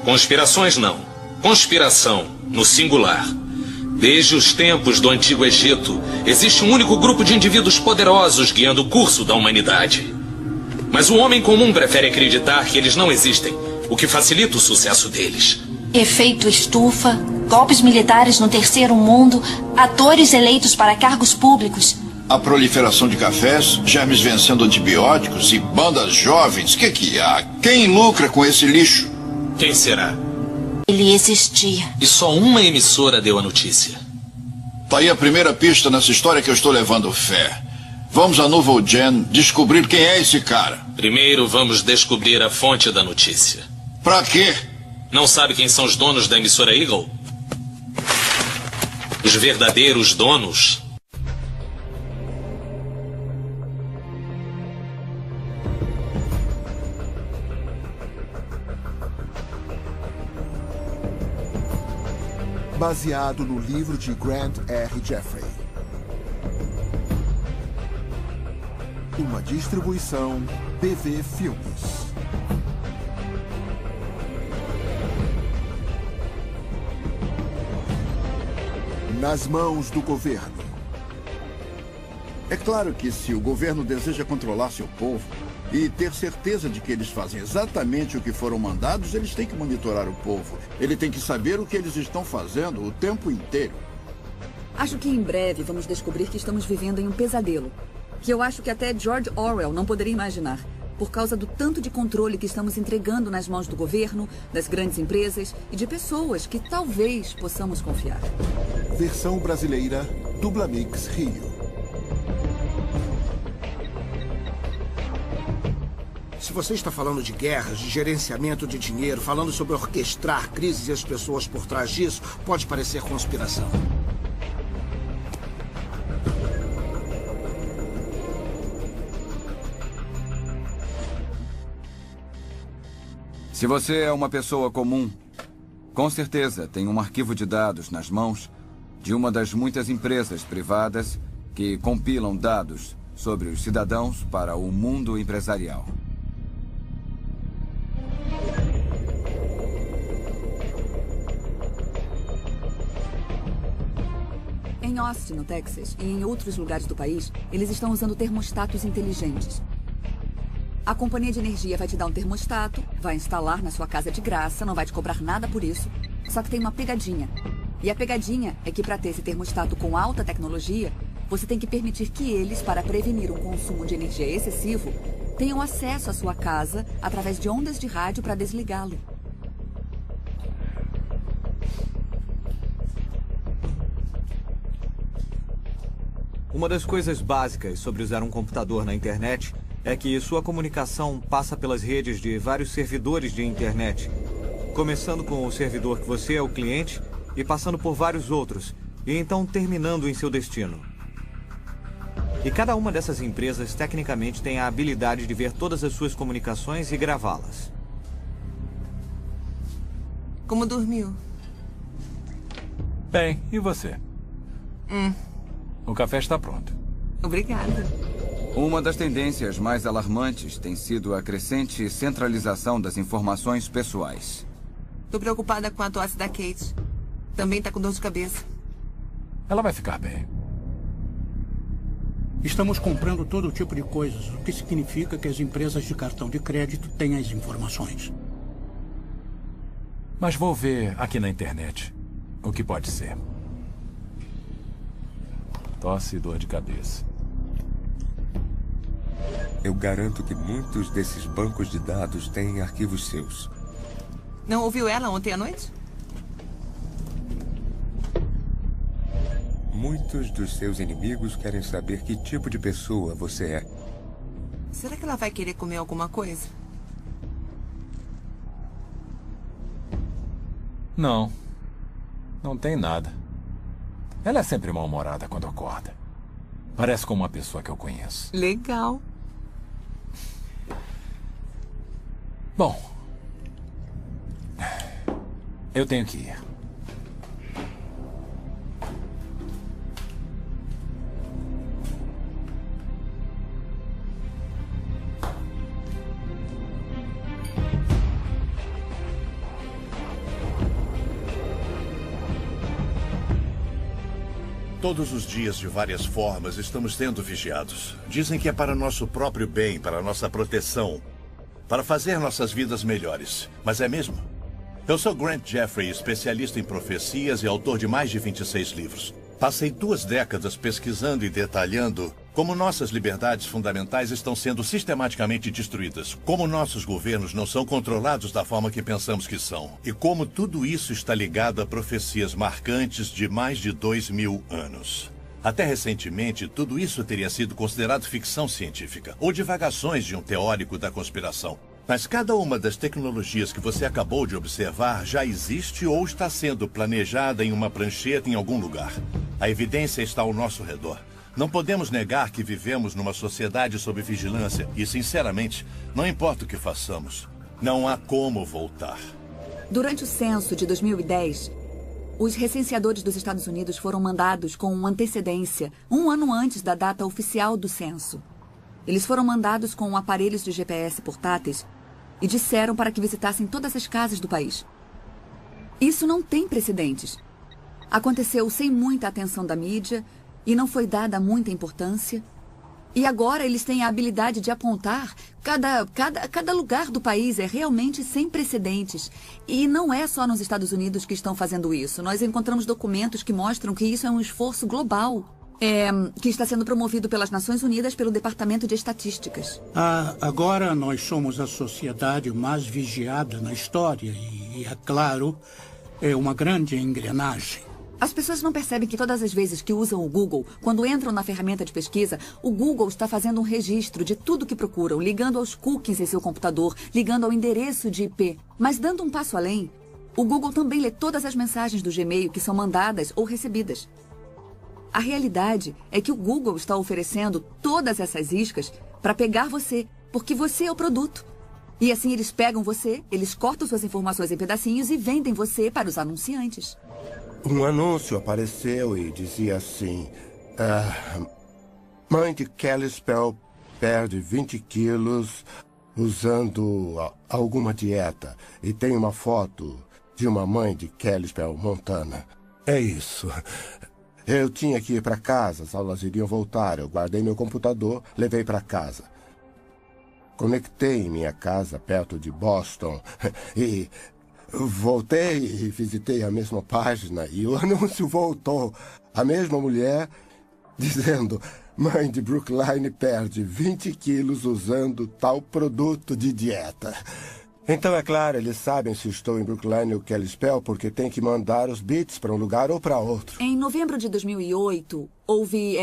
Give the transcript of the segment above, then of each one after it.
Conspirações não. Conspiração, no singular. Desde os tempos do Antigo Egito, existe um único grupo de indivíduos poderosos guiando o curso da humanidade. Mas o homem comum prefere acreditar que eles não existem, o que facilita o sucesso deles. Efeito estufa, golpes militares no terceiro mundo, atores eleitos para cargos públicos. A proliferação de cafés, germes vencendo antibióticos e bandas jovens. Que há? Quem lucra com esse lixo? Quem será? Ele existia. E só uma emissora deu a notícia. Tá aí a primeira pista nessa história que eu estou levando fé. Vamos a Novo Gen descobrir quem é esse cara. Primeiro vamos descobrir a fonte da notícia. Pra quê? Não sabe quem são os donos da emissora Eagle? Os verdadeiros donos? Baseado no livro de Grant R. Jeffrey. Uma distribuição PV Filmes. Nas mãos do governo. É claro que se o governo deseja controlar seu povo e ter certeza de que eles fazem exatamente o que foram mandados, eles têm que monitorar o povo. Ele tem que saber o que eles estão fazendo o tempo inteiro. Acho que em breve vamos descobrir que estamos vivendo em um pesadelo. Que eu acho que até George Orwell não poderia imaginar. Por causa do tanto de controle que estamos entregando nas mãos do governo, das grandes empresas e de pessoas que talvez possamos confiar. Versão brasileira, Dublamix Rio. Se você está falando de guerras, de gerenciamento de dinheiro, falando sobre orquestrar crises e as pessoas por trás disso, pode parecer conspiração. Se você é uma pessoa comum, com certeza tem um arquivo de dados nas mãos de uma das muitas empresas privadas que compilam dados sobre os cidadãos para o mundo empresarial. Em Austin, no Texas, e em outros lugares do país, eles estão usando termostatos inteligentes. A companhia de energia vai te dar um termostato, vai instalar na sua casa de graça, não vai te cobrar nada por isso. Só que tem uma pegadinha. E a pegadinha é que para ter esse termostato com alta tecnologia, você tem que permitir que eles, para prevenir um consumo de energia excessivo, tenham acesso à sua casa através de ondas de rádio para desligá-lo. Uma das coisas básicas sobre usar um computador na internet é que sua comunicação passa pelas redes de vários servidores de internet, começando com o servidor que você é o cliente e passando por vários outros, e então terminando em seu destino. E cada uma dessas empresas tecnicamente tem a habilidade de ver todas as suas comunicações e gravá-las. Como dormiu? Bem, e você? O café está pronto. Obrigada. Uma das tendências mais alarmantes tem sido a crescente centralização das informações pessoais. Tô preocupada com a tosse da Kate. Também tá com dor de cabeça. Ela vai ficar bem. Estamos comprando todo tipo de coisas, o que significa que as empresas de cartão de crédito têm as informações. Mas vou ver aqui na internet o que pode ser. Tosse e dor de cabeça. Eu garanto que muitos desses bancos de dados têm arquivos seus. Não ouviu ela ontem à noite? Muitos dos seus inimigos querem saber que tipo de pessoa você é. Será que ela vai querer comer alguma coisa? Não. Não tem nada. Ela é sempre mal-humorada quando acorda. Parece com uma pessoa que eu conheço. Legal. Bom, eu tenho que ir. Todos os dias, de várias formas, estamos sendo vigiados. Dizem que é para nosso próprio bem, para nossa proteção, para fazer nossas vidas melhores. Mas é mesmo? Eu sou Grant Jeffrey, especialista em profecias e autor de mais de 26 livros. Passei 2 décadas pesquisando e detalhando como nossas liberdades fundamentais estão sendo sistematicamente destruídas, como nossos governos não são controlados da forma que pensamos que são, e como tudo isso está ligado a profecias marcantes de mais de 2000 anos. Até recentemente, tudo isso teria sido considerado ficção científica, ou divagações de um teórico da conspiração. Mas cada uma das tecnologias que você acabou de observar já existe ou está sendo planejada em uma prancheta em algum lugar. A evidência está ao nosso redor. Não podemos negar que vivemos numa sociedade sob vigilância e, sinceramente, não importa o que façamos, não há como voltar. Durante o censo de 2010, os recenseadores dos Estados Unidos foram mandados com antecedência, 1 ano antes da data oficial do censo. Eles foram mandados com aparelhos de GPS portáteis e disseram para que visitassem todas as casas do país. Isso não tem precedentes. Aconteceu sem muita atenção da mídia e não foi dada muita importância. E agora eles têm a habilidade de apontar cada lugar do país. É realmente sem precedentes. E não é só nos Estados Unidos que estão fazendo isso. Nós encontramos documentos que mostram que isso é um esforço global. Que está sendo promovido pelas Nações Unidas pelo Departamento de Estatísticas. Agora nós somos a sociedade mais vigiada na história e, é claro, é uma grande engrenagem. As pessoas não percebem que todas as vezes que usam o Google, quando entram na ferramenta de pesquisa, o Google está fazendo um registro de tudo que procuram, ligando aos cookies em seu computador, ligando ao endereço de IP. Mas dando um passo além, o Google também lê todas as mensagens do Gmail que são mandadas ou recebidas. A realidade é que o Google está oferecendo todas essas iscas para pegar você, porque você é o produto. E assim eles pegam você, eles cortam suas informações em pedacinhos e vendem você para os anunciantes. Um anúncio apareceu e dizia assim: mãe de Kelly Spell perde 20 quilos usando alguma dieta. E tem uma foto de uma mãe de Kelly Spell, Montana. É isso. Eu tinha que ir para casa, as aulas iriam voltar. Eu guardei meu computador, levei para casa. Conectei em minha casa, perto de Boston, e voltei e visitei a mesma página e o anúncio voltou. A mesma mulher dizendo: mãe de Brookline perde 20 quilos usando tal produto de dieta. Então, é claro, eles sabem se estou em Brookline ou Kalispell porque tem que mandar os bits para um lugar ou para outro. Em novembro de 2008, houve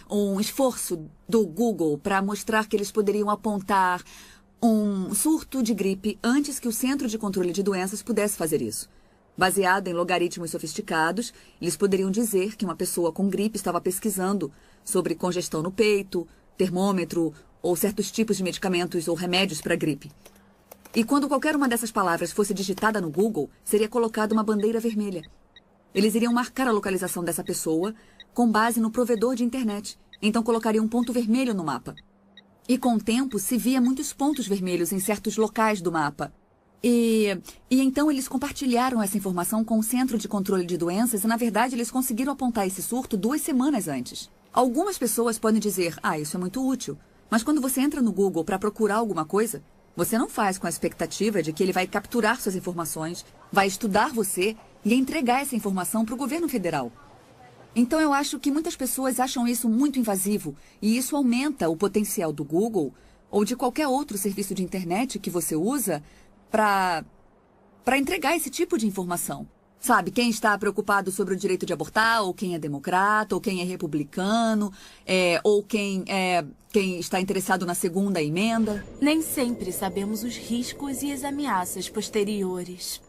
um esforço do Google para mostrar que eles poderiam apontar um surto de gripe antes que o Centro de Controle de Doenças pudesse fazer isso. Baseado em logaritmos sofisticados, eles poderiam dizer que uma pessoa com gripe estava pesquisando sobre congestão no peito, termômetro ou certos tipos de medicamentos ou remédios para gripe. E quando qualquer uma dessas palavras fosse digitada no Google, seria colocada uma bandeira vermelha. Eles iriam marcar a localização dessa pessoa com base no provedor de internet. Então colocariam um ponto vermelho no mapa. E com o tempo se via muitos pontos vermelhos em certos locais do mapa. E então eles compartilharam essa informação com o Centro de Controle de Doenças e, na verdade, eles conseguiram apontar esse surto 2 semanas antes. Algumas pessoas podem dizer: isso é muito útil. Mas quando você entra no Google para procurar alguma coisa, você não faz com a expectativa de que ele vai capturar suas informações, vai estudar você e entregar essa informação para o governo federal. Então eu acho que muitas pessoas acham isso muito invasivo e isso aumenta o potencial do Google ou de qualquer outro serviço de internet que você usa para entregar esse tipo de informação. Sabe, quem está preocupado sobre o direito de abortar, ou quem é democrata, ou quem é republicano, ou quem está interessado na segunda emenda. Nem sempre sabemos os riscos e as ameaças posteriores.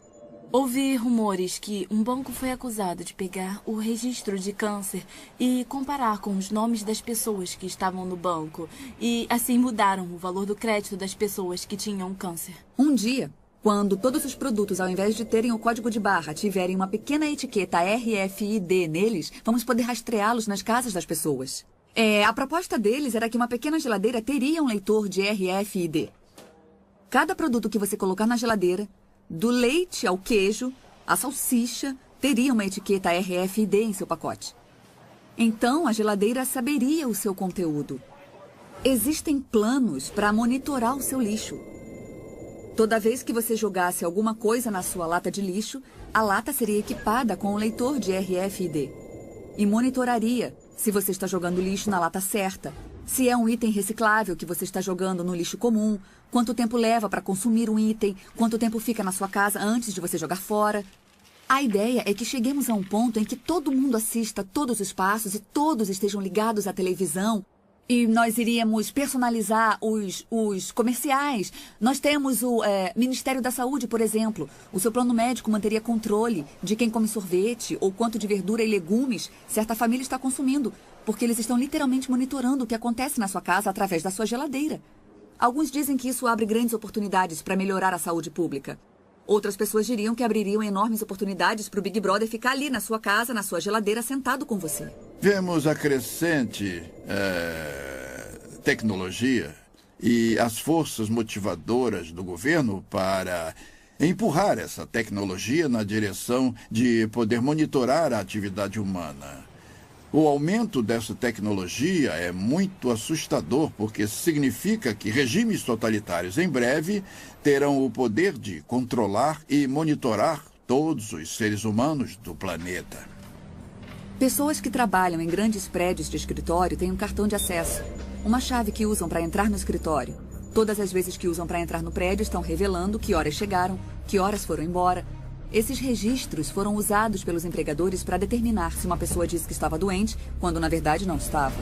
Ouvi rumores que um banco foi acusado de pegar o registro de câncer e comparar com os nomes das pessoas que estavam no banco. E assim mudaram o valor do crédito das pessoas que tinham câncer. Um dia, quando todos os produtos, ao invés de terem o código de barra, tiverem uma pequena etiqueta RFID neles, vamos poder rastreá-los nas casas das pessoas. A proposta deles era que uma pequena geladeira teria um leitor de RFID. Cada produto que você colocar na geladeira, do leite ao queijo, a salsicha, teria uma etiqueta RFID em seu pacote. Então a geladeira saberia o seu conteúdo. Existem planos para monitorar o seu lixo. Toda vez que você jogasse alguma coisa na sua lata de lixo, a lata seria equipada com um leitor de RFID e monitoraria se você está jogando lixo na lata certa, se é um item reciclável que você está jogando no lixo comum, quanto tempo leva para consumir um item, quanto tempo fica na sua casa antes de você jogar fora. A ideia é que cheguemos a um ponto em que todo mundo assista todos os passos e todos estejam ligados à televisão. E nós iríamos personalizar os comerciais. Nós temos o Ministério da Saúde, por exemplo. O seu plano médico manteria controle de quem come sorvete ou quanto de verdura e legumes certa família está consumindo, porque eles estão literalmente monitorando o que acontece na sua casa através da sua geladeira. Alguns dizem que isso abre grandes oportunidades para melhorar a saúde pública. Outras pessoas diriam que abririam enormes oportunidades para o Big Brother ficar ali na sua casa, na sua geladeira, sentado com você. Vemos a crescente tecnologia e as forças motivadoras do governo para empurrar essa tecnologia na direção de poder monitorar a atividade humana. O aumento dessa tecnologia é muito assustador, porque significa que regimes totalitários em breve terão o poder de controlar e monitorar todos os seres humanos do planeta. Pessoas que trabalham em grandes prédios de escritório têm um cartão de acesso, uma chave que usam para entrar no escritório. Todas as vezes que usam para entrar no prédio estão revelando que horas chegaram, que horas foram embora. Esses registros foram usados pelos empregadores para determinar se uma pessoa disse que estava doente, quando na verdade não estava.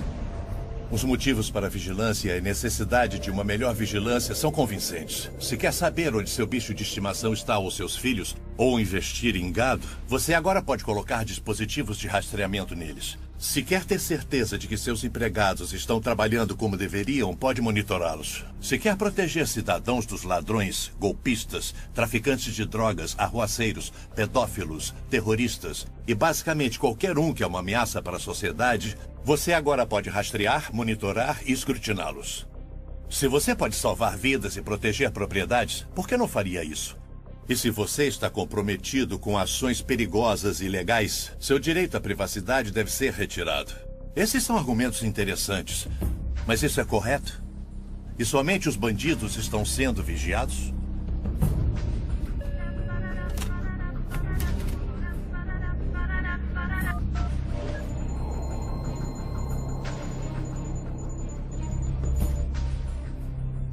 Os motivos para a vigilância e a necessidade de uma melhor vigilância são convincentes. Se quer saber onde seu bicho de estimação está ou seus filhos, ou investir em gado, você agora pode colocar dispositivos de rastreamento neles. Se quer ter certeza de que seus empregados estão trabalhando como deveriam, pode monitorá-los. Se quer proteger cidadãos dos ladrões, golpistas, traficantes de drogas, arruaceiros, pedófilos, terroristas e basicamente qualquer um que é uma ameaça para a sociedade, você agora pode rastrear, monitorar e escrutiná-los. Se você pode salvar vidas e proteger propriedades, por que não faria isso? E se você está comprometido com ações perigosas e ilegais, seu direito à privacidade deve ser retirado. Esses são argumentos interessantes, mas isso é correto? E somente os bandidos estão sendo vigiados?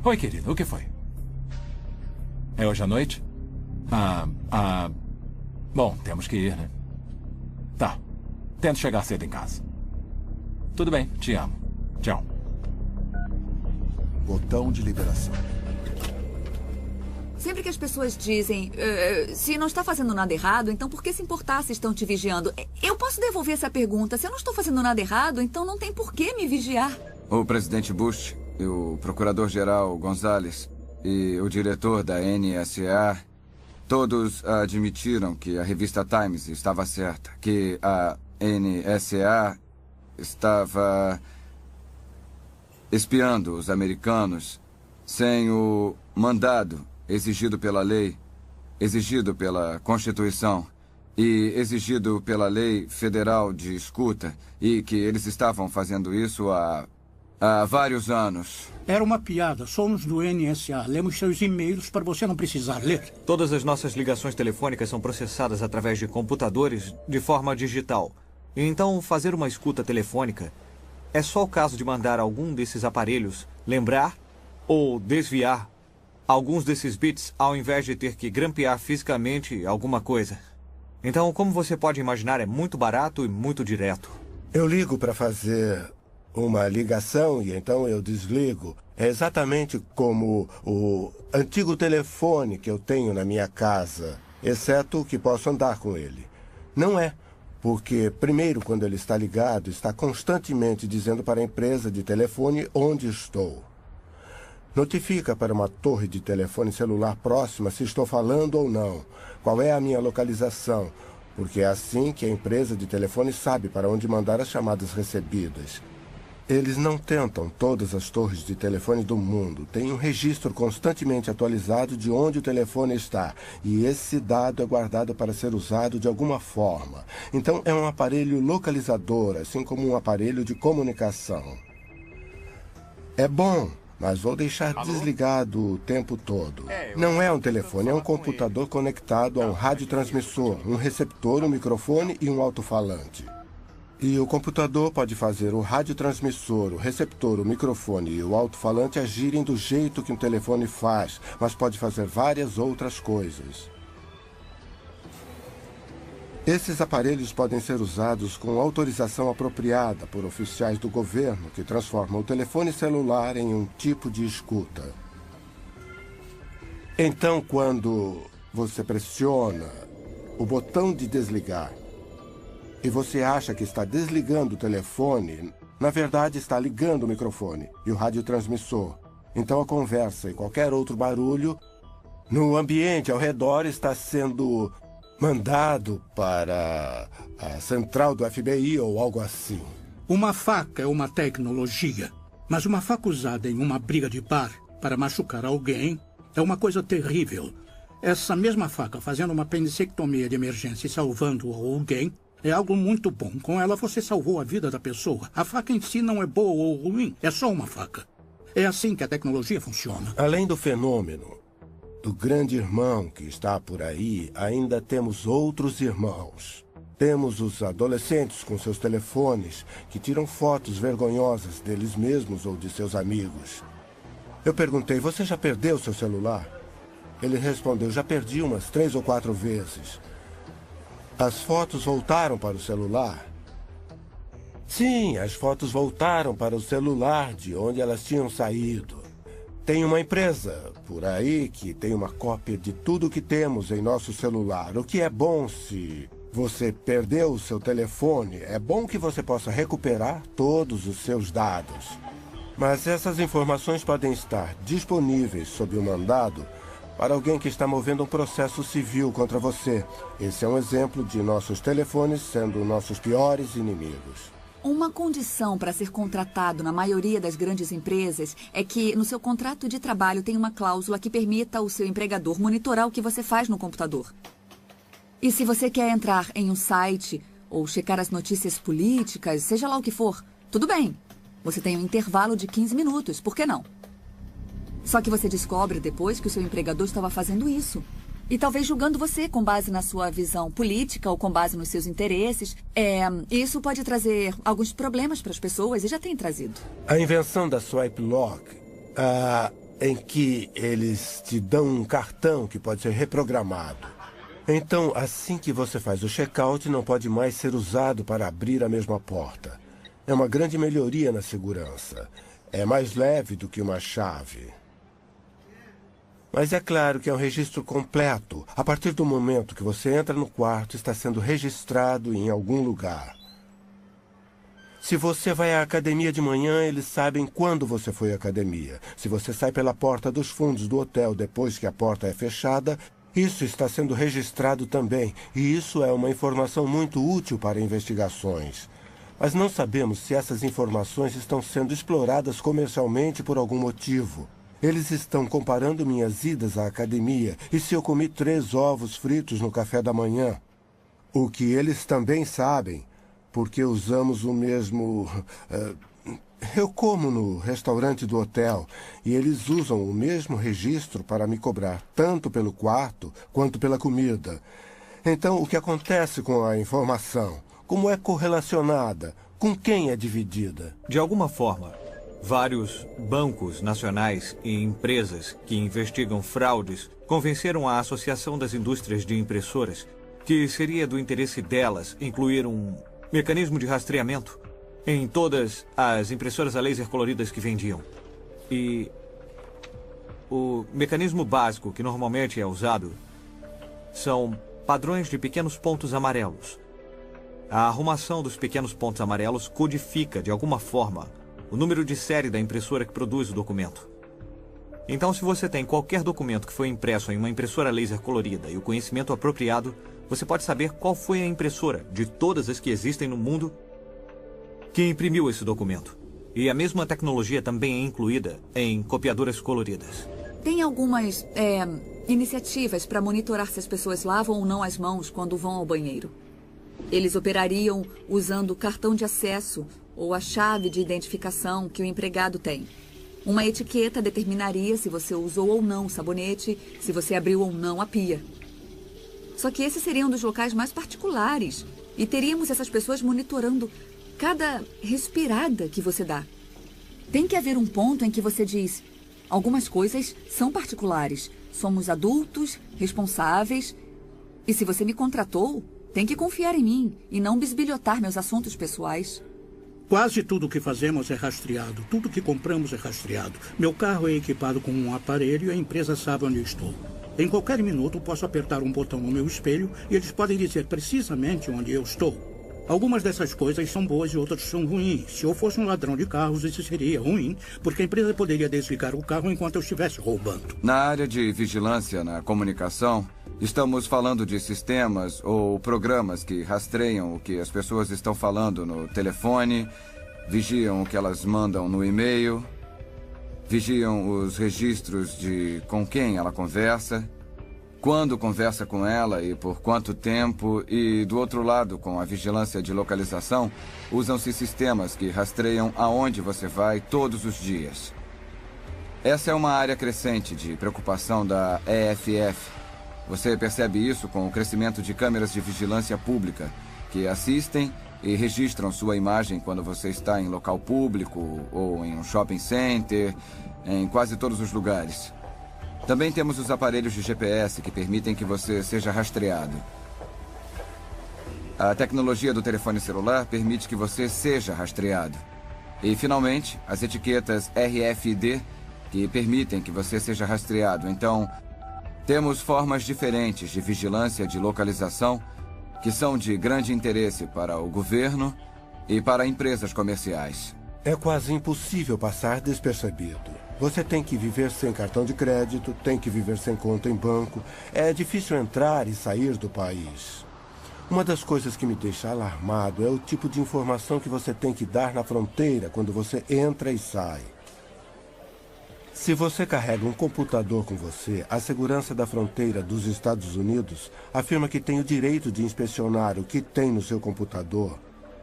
Oi, querido, o que foi? É hoje à noite? Bom, temos que ir, né? Tá. Tento chegar cedo em casa. Tudo bem, te amo. Tchau. Botão de liberação. Sempre que as pessoas dizem, se não está fazendo nada errado, então por que se importar se estão te vigiando? Eu posso devolver essa pergunta. Se eu não estou fazendo nada errado, então não tem por que me vigiar. O presidente Bush, e o procurador-geral Gonzales e o diretor da NSA, todos admitiram que a revista Times estava certa, que a NSA estava espiando os americanos sem o mandado exigido pela lei, exigido pela Constituição e exigido pela lei federal de escuta, e que eles estavam fazendo isso há vários anos. Era uma piada. Somos do NSA. Lemos seus e-mails para você não precisar ler. Todas as nossas ligações telefônicas são processadas através de computadores de forma digital. E então, fazer uma escuta telefônica é só o caso de mandar algum desses aparelhos lembrar ou desviar alguns desses bits ao invés de ter que grampear fisicamente alguma coisa. Então, como você pode imaginar, é muito barato e muito direto. Eu ligo para fazer uma ligação e então eu desligo. É exatamente como o antigo telefone que eu tenho na minha casa, exceto que posso andar com ele. Não é, porque primeiro, quando ele está ligado, está constantemente dizendo para a empresa de telefone onde estou. Notifica para uma torre de telefone celular próxima se estou falando ou não, qual é a minha localização, porque é assim que a empresa de telefone sabe para onde mandar as chamadas recebidas. Eles não tentam todas as torres de telefone do mundo. Tem um registro constantemente atualizado de onde o telefone está. E esse dado é guardado para ser usado de alguma forma. Então é um aparelho localizador, assim como um aparelho de comunicação. É bom, mas vou deixar desligado o tempo todo. Não é um telefone, é um computador conectado a um radiotransmissor, um receptor, um microfone e um alto-falante. E o computador pode fazer o radiotransmissor, o receptor, o microfone e o alto-falante agirem do jeito que um telefone faz, mas pode fazer várias outras coisas. Esses aparelhos podem ser usados com autorização apropriada por oficiais do governo que transformam o telefone celular em um tipo de escuta. Então, quando você pressiona o botão de desligar e você acha que está desligando o telefone, na verdade está ligando o microfone e o radiotransmissor. Então a conversa e qualquer outro barulho no ambiente ao redor está sendo mandado para a central do FBI ou algo assim. Uma faca é uma tecnologia, mas uma faca usada em uma briga de bar para machucar alguém é uma coisa terrível. Essa mesma faca fazendo uma apendicectomia de emergência e salvando alguém é algo muito bom. Com ela você salvou a vida da pessoa. A faca em si não é boa ou ruim, é só uma faca. É assim que a tecnologia funciona. Além do fenômeno do grande irmão que está por aí, ainda temos outros irmãos. Temos os adolescentes com seus telefones que tiram fotos vergonhosas deles mesmos ou de seus amigos. Eu perguntei, você já perdeu seu celular? Ele respondeu, já perdi umas 3 ou 4 vezes. As fotos voltaram para o celular? Sim, as fotos voltaram para o celular de onde elas tinham saído. Tem uma empresa por aí que tem uma cópia de tudo que temos em nosso celular. O que é bom se você perdeu o seu telefone, é bom que você possa recuperar todos os seus dados. Mas essas informações podem estar disponíveis sob o mandado para alguém que está movendo um processo civil contra você. Esse é um exemplo de nossos telefones sendo nossos piores inimigos. Uma condição para ser contratado na maioria das grandes empresas é que no seu contrato de trabalho tem uma cláusula que permita ao seu empregador monitorar o que você faz no computador. E se você quer entrar em um site ou checar as notícias políticas, seja lá o que for, tudo bem. Você tem um intervalo de 15 minutos, por que não? Só que você descobre depois que o seu empregador estava fazendo isso. E talvez julgando você com base na sua visão política ou com base nos seus interesses. Isso pode trazer alguns problemas para as pessoas e já tem trazido. A invenção da Swipe Lock, em que eles te dão um cartão que pode ser reprogramado. Então, assim que você faz o check-out, não pode mais ser usado para abrir a mesma porta. É uma grande melhoria na segurança. É mais leve do que uma chave. Mas é claro que é um registro completo. A partir do momento que você entra no quarto, está sendo registrado em algum lugar. Se você vai à academia de manhã, eles sabem quando você foi à academia. Se você sai pela porta dos fundos do hotel depois que a porta é fechada, isso está sendo registrado também. E isso é uma informação muito útil para investigações. Mas não sabemos se essas informações estão sendo exploradas comercialmente por algum motivo. Eles estão comparando minhas idas à academia e se eu comi 3 ovos fritos no café da manhã. O que eles também sabem, porque usamos o mesmo... eu como no restaurante do hotel e eles usam o mesmo registro para me cobrar tanto pelo quarto quanto pela comida. Então, o que acontece com a informação? Como é correlacionada? Com quem é dividida? De alguma forma, vários bancos nacionais e empresas que investigam fraudes convenceram a Associação das Indústrias de Impressoras que seria do interesse delas incluir um mecanismo de rastreamento em todas as impressoras a laser coloridas que vendiam. E o mecanismo básico que normalmente é usado são padrões de pequenos pontos amarelos. A arrumação dos pequenos pontos amarelos codifica, de alguma forma, o número de série da impressora que produz o documento. Então, se você tem qualquer documento que foi impresso em uma impressora laser colorida e o conhecimento apropriado, você pode saber qual foi a impressora, de todas as que existem no mundo, que imprimiu esse documento. E a mesma tecnologia também é incluída em copiadoras coloridas. Tem algumas iniciativas para monitorar se as pessoas lavam ou não as mãos quando vão ao banheiro. Eles operariam usando o cartão de acesso ou a chave de identificação que o empregado tem. Uma etiqueta determinaria se você usou ou não o sabonete, se você abriu ou não a pia. Só que esse seria um dos locais mais particulares e teríamos essas pessoas monitorando cada respirada que você dá. Tem que haver um ponto em que você diz: algumas coisas são particulares, somos adultos, responsáveis, e se você me contratou, tem que confiar em mim e não bisbilhotar meus assuntos pessoais. Quase tudo que fazemos é rastreado. Tudo que compramos é rastreado. Meu carro é equipado com um aparelho e a empresa sabe onde eu estou. Em qualquer minuto, posso apertar um botão no meu espelho e eles podem dizer precisamente onde eu estou. Algumas dessas coisas são boas e outras são ruins. Se eu fosse um ladrão de carros, isso seria ruim, porque a empresa poderia desligar o carro enquanto eu estivesse roubando. Na área de vigilância na comunicação, estamos falando de sistemas ou programas que rastreiam o que as pessoas estão falando no telefone, vigiam o que elas mandam no e-mail, vigiam os registros de com quem ela conversa, quando conversa com ela e por quanto tempo, e do outro lado, com a vigilância de localização, usam-se sistemas que rastreiam aonde você vai todos os dias. Essa é uma área crescente de preocupação da EFF. Você percebe isso com o crescimento de câmeras de vigilância pública, que assistem e registram sua imagem quando você está em local público ou em um shopping center, em quase todos os lugares. Também temos os aparelhos de GPS que permitem que você seja rastreado. A tecnologia do telefone celular permite que você seja rastreado. E, finalmente, as etiquetas RFID que permitem que você seja rastreado. Então, temos formas diferentes de vigilância de localização que são de grande interesse para o governo e para empresas comerciais. É quase impossível passar despercebido. Você tem que viver sem cartão de crédito, tem que viver sem conta em banco. É difícil entrar e sair do país. Uma das coisas que me deixa alarmado é o tipo de informação que você tem que dar na fronteira quando você entra e sai. Se você carrega um computador com você, a segurança da fronteira dos Estados Unidos afirma que tem o direito de inspecionar o que tem no seu computador,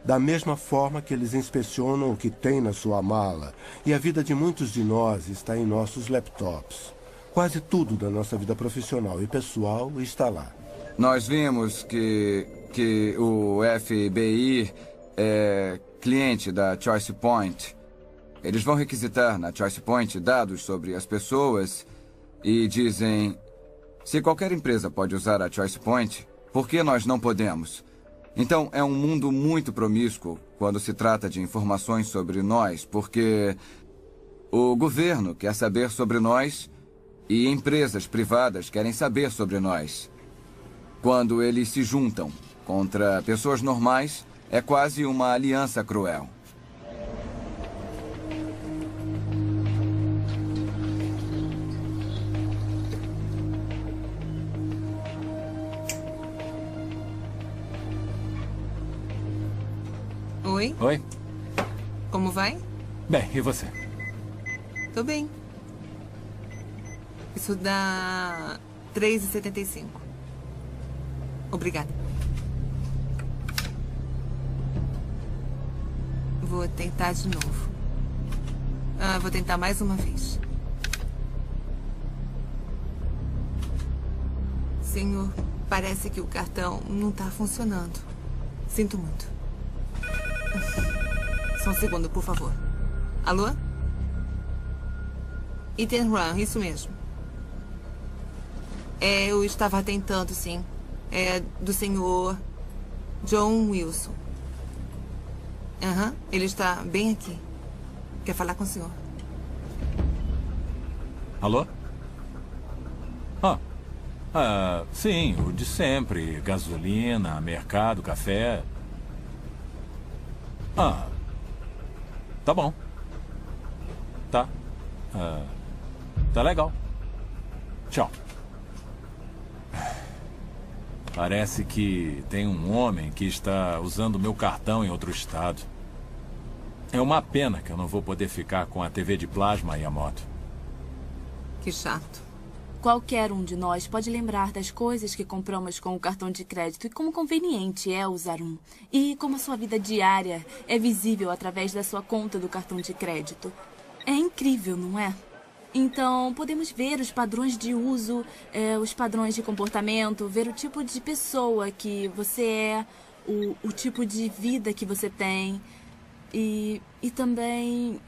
da mesma forma que eles inspecionam o que tem na sua mala. E a vida de muitos de nós está em nossos laptops. Quase tudo da nossa vida profissional e pessoal está lá. Nós vimos que o FBI é cliente da Choice Point. Eles vão requisitar na Choice Point dados sobre as pessoas e dizem: se qualquer empresa pode usar a Choice Point, por que nós não podemos? Então, é um mundo muito promíscuo quando se trata de informações sobre nós, porque o governo quer saber sobre nós e empresas privadas querem saber sobre nós. Quando eles se juntam contra pessoas normais, é quase uma aliança cruel. Oi? Oi. Como vai? Bem, e você? Tô bem. Isso dá R$3,75. Obrigada. Vou tentar de novo. Vou tentar mais uma vez. Senhor, parece que o cartão não tá funcionando. Sinto muito. Só um segundo, por favor. Alô? Ethan Run, isso mesmo. Eu estava tentando, sim. É do senhor John Wilson. Ele está bem aqui. Quer falar com o senhor? Alô? Sim, o de sempre. Gasolina, mercado, café. Tá bom. Tá. Tá legal. Tchau. Parece que tem um homem que está usando meu cartão em outro estado. É uma pena que eu não vou poder ficar com a TV de plasma e a moto. Que chato. Qualquer um de nós pode lembrar das coisas que compramos com o cartão de crédito e como conveniente é usar um. E como a sua vida diária é visível através da sua conta do cartão de crédito. É incrível, não é? Então, podemos ver os padrões de uso, os padrões de comportamento, ver o tipo de pessoa que você é, o tipo de vida que você tem e também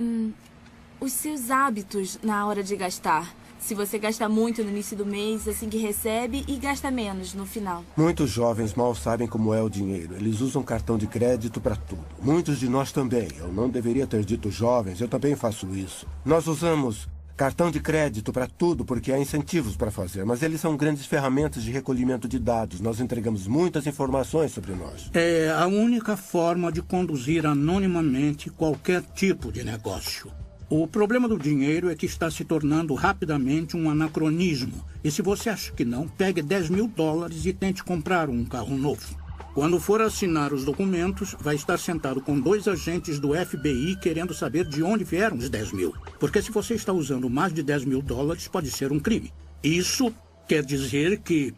os seus hábitos na hora de gastar. Se você gasta muito no início do mês, assim que recebe, e gasta menos no final. Muitos jovens mal sabem como é o dinheiro. Eles usam cartão de crédito para tudo. Muitos de nós também. Eu não deveria ter dito jovens, eu também faço isso. Nós usamos cartão de crédito para tudo porque há incentivos para fazer, mas eles são grandes ferramentas de recolhimento de dados. Nós entregamos muitas informações sobre nós. É a única forma de conduzir anonimamente qualquer tipo de negócio. O problema do dinheiro é que está se tornando rapidamente um anacronismo. E se você acha que não, pegue $10.000 e tente comprar um carro novo. Quando for assinar os documentos, vai estar sentado com 2 agentes do FBI querendo saber de onde vieram os 10 mil. Porque se você está usando mais de $10.000, pode ser um crime. Isso quer dizer que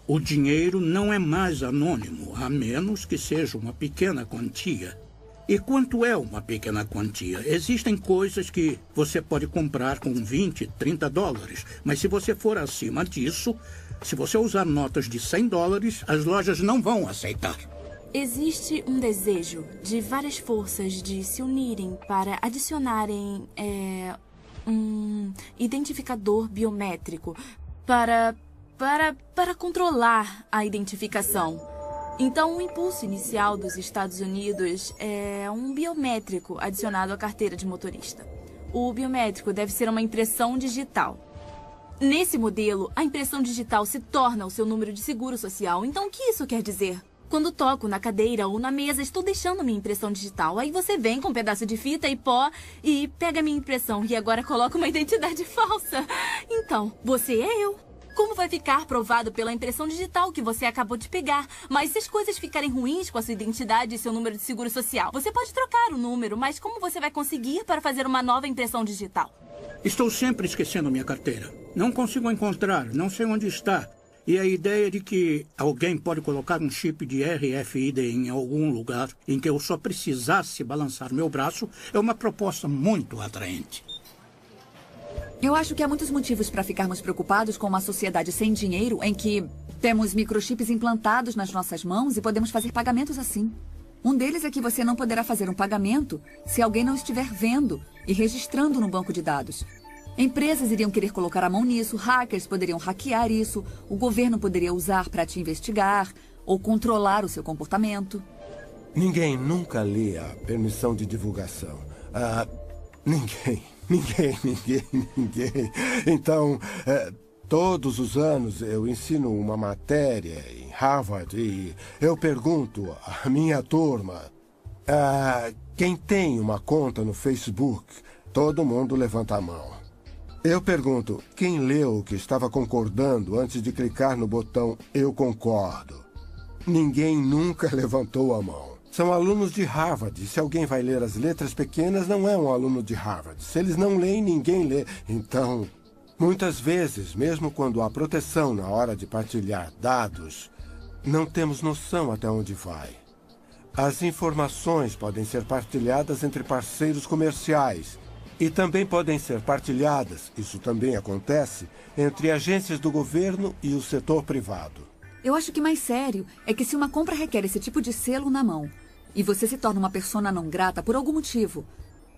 o dinheiro não é mais anônimo, a menos que seja uma pequena quantia. E quanto é uma pequena quantia? Existem coisas que você pode comprar com $20, $30, mas se você for acima disso, se você usar notas de $100, as lojas não vão aceitar. Existe um desejo de várias forças de se unirem para adicionarem um identificador biométrico para controlar a identificação. Então, o impulso inicial dos Estados Unidos é um biométrico adicionado à carteira de motorista. O biométrico deve ser uma impressão digital. Nesse modelo, a impressão digital se torna o seu número de seguro social. Então, o que isso quer dizer? Quando toco na cadeira ou na mesa, estou deixando minha impressão digital. Aí você vem com um pedaço de fita e pó e pega a minha impressão e agora coloca uma identidade falsa. Então, você é eu. Como vai ficar provado pela impressão digital que você acabou de pegar? Mas se as coisas ficarem ruins com a sua identidade e seu número de seguro social, você pode trocar o número, mas como você vai conseguir para fazer uma nova impressão digital? Estou sempre esquecendo minha carteira. Não consigo encontrar, não sei onde está. E a ideia de que alguém pode colocar um chip de RFID em algum lugar em que eu só precisasse balançar meu braço é uma proposta muito atraente. Eu acho que há muitos motivos para ficarmos preocupados com uma sociedade sem dinheiro em que temos microchips implantados nas nossas mãos e podemos fazer pagamentos assim. Um deles é que você não poderá fazer um pagamento se alguém não estiver vendo e registrando no banco de dados. Empresas iriam querer colocar a mão nisso, hackers poderiam hackear isso, o governo poderia usar para te investigar ou controlar o seu comportamento. Ninguém nunca lê a permissão de divulgação. Ninguém. Então, todos os anos eu ensino uma matéria em Harvard e eu pergunto à minha turma, quem tem uma conta no Facebook? Todo mundo levanta a mão. Eu pergunto, quem leu o que estava concordando antes de clicar no botão Eu Concordo? Ninguém nunca levantou a mão. São alunos de Harvard. Se alguém vai ler as letras pequenas, não é um aluno de Harvard. Se eles não leem, ninguém lê. Então, muitas vezes, mesmo quando há proteção na hora de partilhar dados, não temos noção até onde vai. As informações podem ser partilhadas entre parceiros comerciais e também podem ser partilhadas, isso também acontece, entre agências do governo e o setor privado. Eu acho que mais sério é que se uma compra requer esse tipo de selo na mão e você se torna uma persona não grata por algum motivo,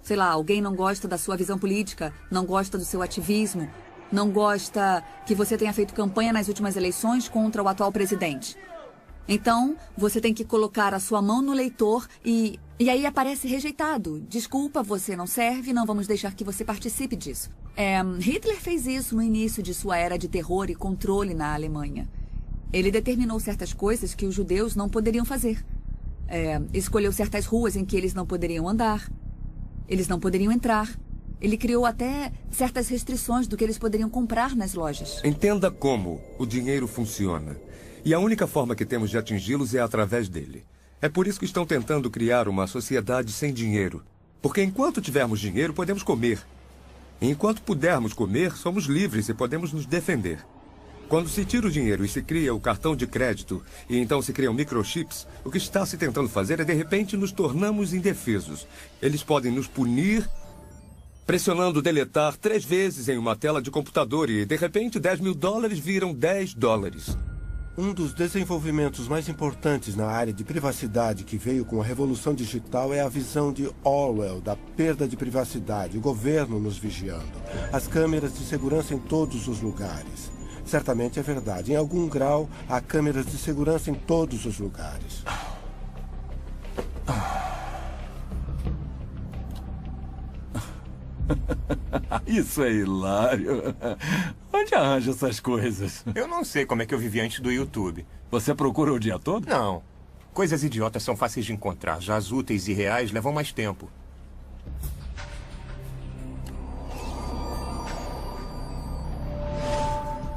sei lá, alguém não gosta da sua visão política, não gosta do seu ativismo, não gosta que você tenha feito campanha nas últimas eleições contra o atual presidente. Então, você tem que colocar a sua mão no leitor e aí aparece rejeitado. Desculpa, você não serve, não vamos deixar que você participe disso. Hitler fez isso no início de sua era de terror e controle na Alemanha. Ele determinou certas coisas que os judeus não poderiam fazer. Escolheu certas ruas em que eles não poderiam andar. Eles não poderiam entrar. Ele criou até certas restrições do que eles poderiam comprar nas lojas. Entenda como o dinheiro funciona. E a única forma que temos de atingi-los é através dele. É por isso que estão tentando criar uma sociedade sem dinheiro. Porque enquanto tivermos dinheiro, podemos comer. E enquanto pudermos comer, somos livres e podemos nos defender. Quando se tira o dinheiro e se cria o cartão de crédito, e então se criam microchips, o que está se tentando fazer é, de repente, nos tornamos indefesos. Eles podem nos punir pressionando deletar 3 vezes em uma tela de computador e, de repente, $10.000 viram $10. Um dos desenvolvimentos mais importantes na área de privacidade que veio com a revolução digital é a visão de Orwell da perda de privacidade, o governo nos vigiando, as câmeras de segurança em todos os lugares. Certamente é verdade. Em algum grau, há câmeras de segurança em todos os lugares. Isso é hilário. Onde arranja essas coisas? Eu não sei como é que eu vivi antes do YouTube. Você procura o dia todo? Não. Coisas idiotas são fáceis de encontrar. Já as úteis e reais levam mais tempo.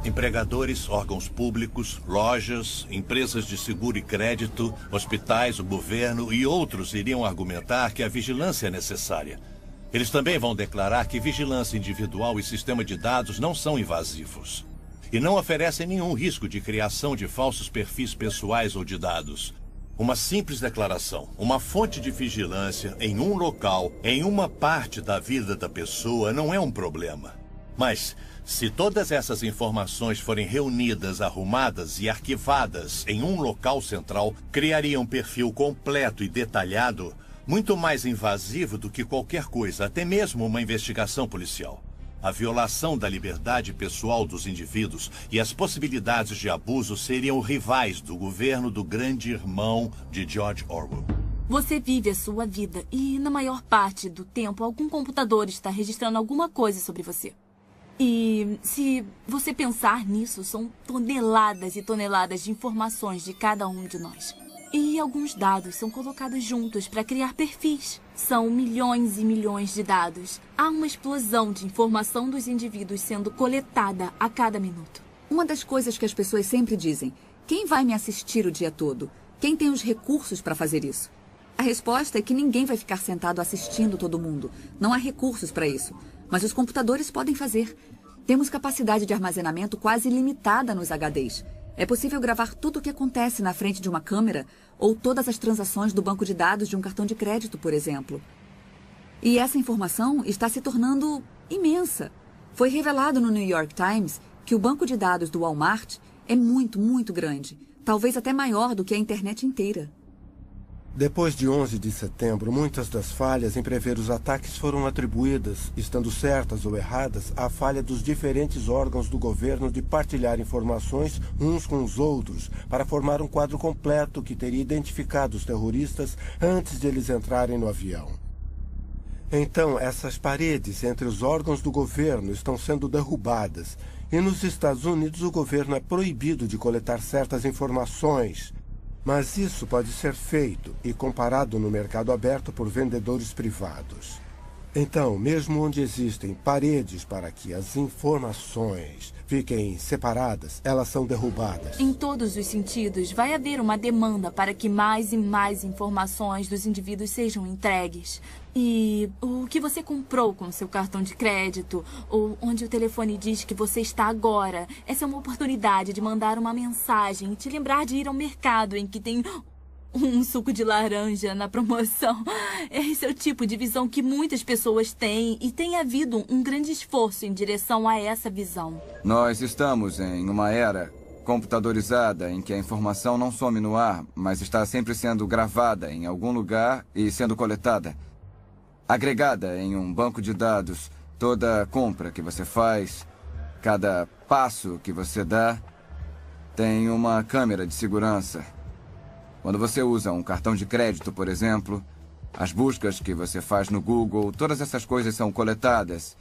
Empregadores, órgãos públicos, lojas, empresas de seguro e crédito, hospitais, o governo e outros iriam argumentar que a vigilância é necessária. Eles também vão declarar que vigilância individual e sistema de dados não são invasivos. E não oferecem nenhum risco de criação de falsos perfis pessoais ou de dados. Uma simples declaração, uma fonte de vigilância em um local, em uma parte da vida da pessoa, não é um problema. Mas, se todas essas informações forem reunidas, arrumadas e arquivadas em um local central, criaria um perfil completo e detalhado, muito mais invasivo do que qualquer coisa, até mesmo uma investigação policial. A violação da liberdade pessoal dos indivíduos e as possibilidades de abuso seriam rivais do governo do grande irmão de George Orwell. Você vive a sua vida e, na maior parte do tempo, algum computador está registrando alguma coisa sobre você. E se você pensar nisso, são toneladas e toneladas de informações de cada um de nós. E alguns dados são colocados juntos para criar perfis. São milhões e milhões de dados. Há uma explosão de informação dos indivíduos sendo coletada a cada minuto. Uma das coisas que as pessoas sempre dizem: quem vai me assistir o dia todo? Quem tem os recursos para fazer isso? A resposta é que ninguém vai ficar sentado assistindo todo mundo. Não há recursos para isso. Mas os computadores podem fazer. Temos capacidade de armazenamento quase ilimitada nos HDs. É possível gravar tudo o que acontece na frente de uma câmera ou todas as transações do banco de dados de um cartão de crédito, por exemplo. E essa informação está se tornando imensa. Foi revelado no New York Times que o banco de dados do Walmart é muito, muito grande. Talvez até maior do que a internet inteira. Depois de 11 de setembro, muitas das falhas em prever os ataques foram atribuídas, estando certas ou erradas, à falha dos diferentes órgãos do governo de partilhar informações uns com os outros para formar um quadro completo que teria identificado os terroristas antes de eles entrarem no avião. Então, essas paredes entre os órgãos do governo estão sendo derrubadas e nos Estados Unidos o governo é proibido de coletar certas informações. Mas isso pode ser feito e comparado no mercado aberto por vendedores privados. Então, mesmo onde existem paredes para que as informações fiquem separadas, elas são derrubadas. Em todos os sentidos, vai haver uma demanda para que mais e mais informações dos indivíduos sejam entregues. E o que você comprou com seu cartão de crédito, ou onde o telefone diz que você está agora, essa é uma oportunidade de mandar uma mensagem e te lembrar de ir ao mercado em que tem um suco de laranja na promoção. Esse é o tipo de visão que muitas pessoas têm e tem havido um grande esforço em direção a essa visão. Nós estamos em uma era computadorizada em que a informação não some no ar, mas está sempre sendo gravada em algum lugar e sendo coletada. Agregada em um banco de dados, toda compra que você faz, cada passo que você dá, tem uma câmera de segurança. Quando você usa um cartão de crédito, por exemplo, as buscas que você faz no Google, todas essas coisas são coletadas.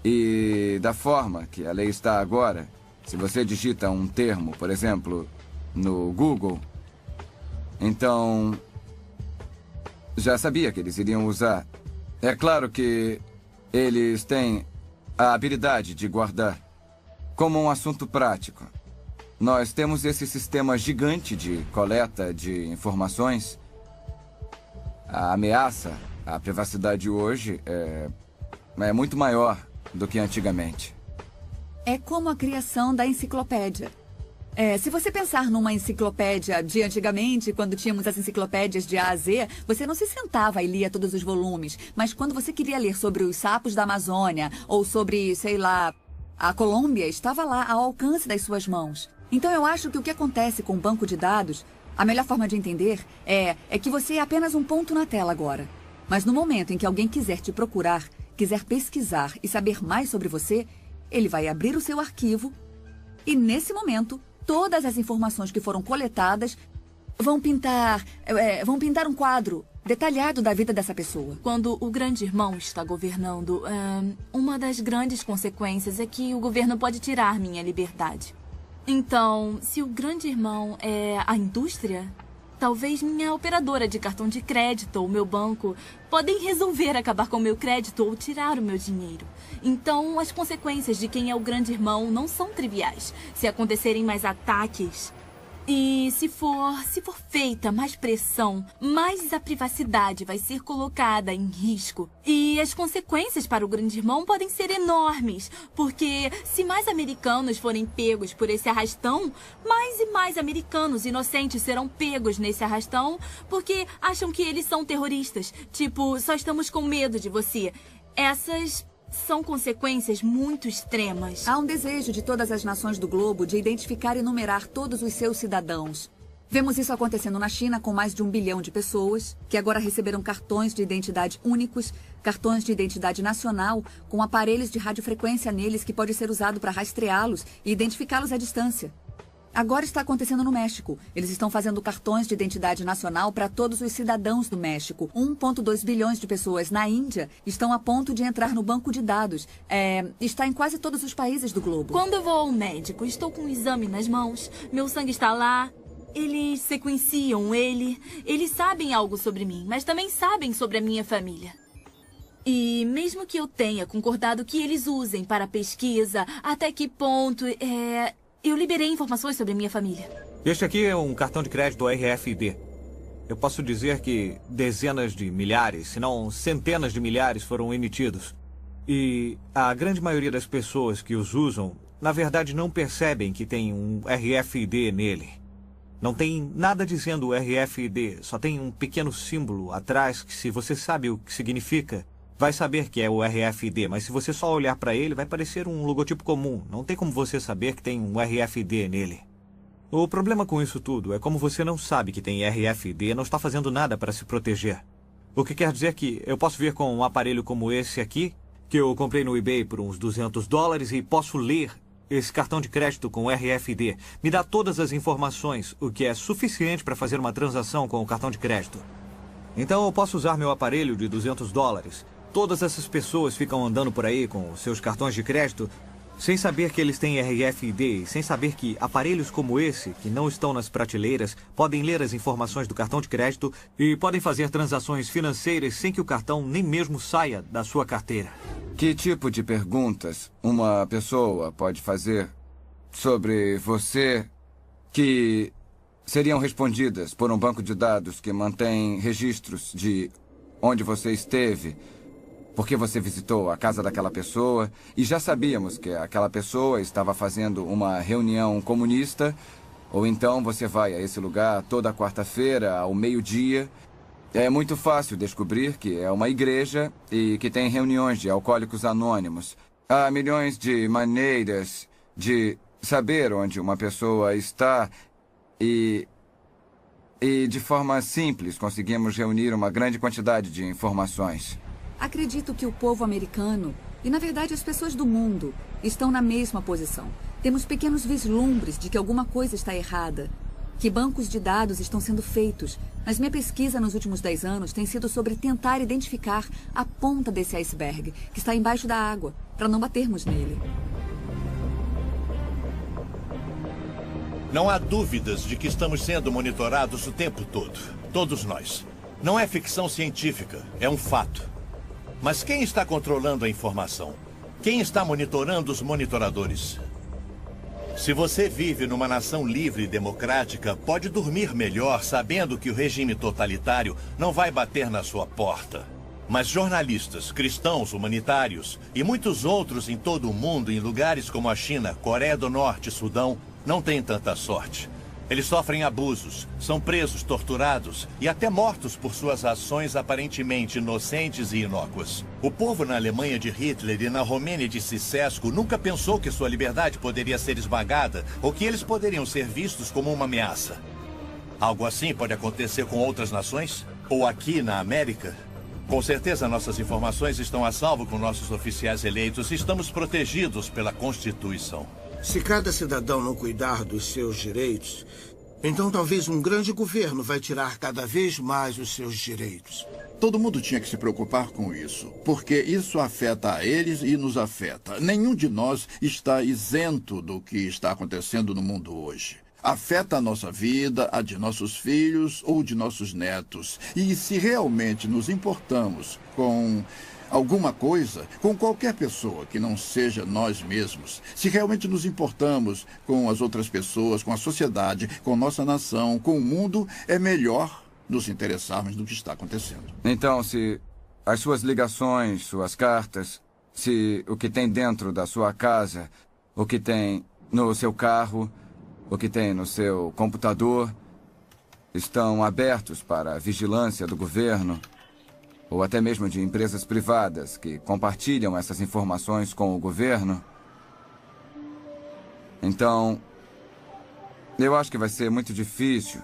E da forma que a lei está agora, se você digita um termo, por exemplo, no Google, então já sabia que eles iriam usar. É claro que eles têm a habilidade de guardar como um assunto prático. Nós temos esse sistema gigante de coleta de informações. A ameaça A privacidade hoje é muito maior do que antigamente. É como a criação da enciclopédia. Se você pensar numa enciclopédia de antigamente, quando tínhamos as enciclopédias de A a Z, você não se sentava e lia todos os volumes. Mas quando você queria ler sobre os sapos da Amazônia, ou sobre, sei lá, a Colômbia, estava lá ao alcance das suas mãos. Então eu acho que o que acontece com o banco de dados, a melhor forma de entender é que você é apenas um ponto na tela agora. Mas no momento em que alguém quiser te procurar, quiser pesquisar e saber mais sobre você, ele vai abrir o seu arquivo e, nesse momento, todas as informações que foram coletadas vão pintar um quadro detalhado da vida dessa pessoa. Quando o grande irmão está governando, uma das grandes consequências é que o governo pode tirar minha liberdade. Então, se o grande irmão é a indústria, talvez minha operadora de cartão de crédito ou meu banco podem resolver acabar com o meu crédito ou tirar o meu dinheiro. Então, as consequências de quem é o grande irmão não são triviais. Se acontecerem mais ataques e se for feita mais pressão, mais a privacidade vai ser colocada em risco. E as consequências para o grande irmão podem ser enormes, porque se mais americanos forem pegos por esse arrastão, mais e mais americanos inocentes serão pegos nesse arrastão porque acham que eles são terroristas. Tipo, só estamos com medo de você. Essas são consequências muito extremas. Há um desejo de todas as nações do globo de identificar e numerar todos os seus cidadãos. Vemos isso acontecendo na China com mais de 1 bilhão de pessoas, que agora receberam cartões de identidade únicos, cartões de identidade nacional, com aparelhos de radiofrequência neles que pode ser usado para rastreá-los e identificá-los à distância. Agora está acontecendo no México. Eles estão fazendo cartões de identidade nacional para todos os cidadãos do México. 1,2 bilhões de pessoas na Índia estão a ponto de entrar no banco de dados. Está em quase todos os países do globo. Quando eu vou ao médico, estou com um exame nas mãos, meu sangue está lá, eles sequenciam ele, eles sabem algo sobre mim, mas também sabem sobre a minha família. E mesmo que eu tenha concordado que eles usem para pesquisa, até que ponto eu liberei informações sobre minha família. Este aqui é um cartão de crédito RFID. Eu posso dizer que dezenas de milhares, se não centenas de milhares foram emitidos. E a grande maioria das pessoas que os usam, na verdade, não percebem que tem um RFID nele. Não tem nada dizendo RFID, só tem um pequeno símbolo atrás que, se você sabe o que significa, vai saber que é o RFID, mas se você só olhar para ele, vai parecer um logotipo comum. Não tem como você saber que tem um RFID nele. O problema com isso tudo é como você não sabe que tem RFID e não está fazendo nada para se proteger. O que quer dizer que eu posso vir com um aparelho como esse aqui, que eu comprei no eBay por uns $200 e posso ler esse cartão de crédito com RFID. Me dá todas as informações, o que é suficiente para fazer uma transação com o cartão de crédito. Então eu posso usar meu aparelho de $200. Todas essas pessoas ficam andando por aí com seus cartões de crédito sem saber que eles têm RFID, sem saber que aparelhos como esse, que não estão nas prateleiras, podem ler as informações do cartão de crédito e podem fazer transações financeiras sem que o cartão nem mesmo saia da sua carteira. Que tipo de perguntas uma pessoa pode fazer sobre você que seriam respondidas por um banco de dados que mantém registros de onde você esteve, porque você visitou a casa daquela pessoa e já sabíamos que aquela pessoa estava fazendo uma reunião comunista, ou então você vai a esse lugar toda quarta-feira ao meio-dia. É muito fácil descobrir que é uma igreja e que tem reuniões de alcoólicos anônimos. Há milhões de maneiras de saber onde uma pessoa está e de forma simples conseguimos reunir uma grande quantidade de informações. Acredito que o povo americano, e na verdade as pessoas do mundo, estão na mesma posição. Temos pequenos vislumbres de que alguma coisa está errada, que bancos de dados estão sendo feitos. Mas minha pesquisa nos últimos 10 anos tem sido sobre tentar identificar a ponta desse iceberg, que está embaixo da água, para não batermos nele. Não há dúvidas de que estamos sendo monitorados o tempo todo. Todos nós. Não é ficção científica, é um fato. Mas quem está controlando a informação? Quem está monitorando os monitoradores? Se você vive numa nação livre e democrática, pode dormir melhor sabendo que o regime totalitário não vai bater na sua porta. Mas jornalistas, cristãos, humanitários e muitos outros em todo o mundo, em lugares como a China, Coreia do Norte e Sudão, não têm tanta sorte. Eles sofrem abusos, são presos, torturados e até mortos por suas ações aparentemente inocentes e inócuas. O povo na Alemanha de Hitler e na Romênia de Ceausescu nunca pensou que sua liberdade poderia ser esmagada ou que eles poderiam ser vistos como uma ameaça. Algo assim pode acontecer com outras nações? Ou aqui na América? Com certeza nossas informações estão a salvo com nossos oficiais eleitos e estamos protegidos pela Constituição. Se cada cidadão não cuidar dos seus direitos, então talvez um grande governo vai tirar cada vez mais os seus direitos. Todo mundo tinha que se preocupar com isso, porque isso afeta a eles e nos afeta. Nenhum de nós está isento do que está acontecendo no mundo hoje. Afeta a nossa vida, a de nossos filhos ou de nossos netos. E se realmente nos importamos com alguma coisa, com qualquer pessoa que não seja nós mesmos, se realmente nos importamos com as outras pessoas, com a sociedade, com nossa nação, com o mundo, é melhor nos interessarmos no que está acontecendo. Então, se as suas ligações, suas cartas, se o que tem dentro da sua casa, o que tem no seu carro, o que tem no seu computador, estão abertos para a vigilância do governo, ou até mesmo de empresas privadas que compartilham essas informações com o governo, então, eu acho que vai ser muito difícil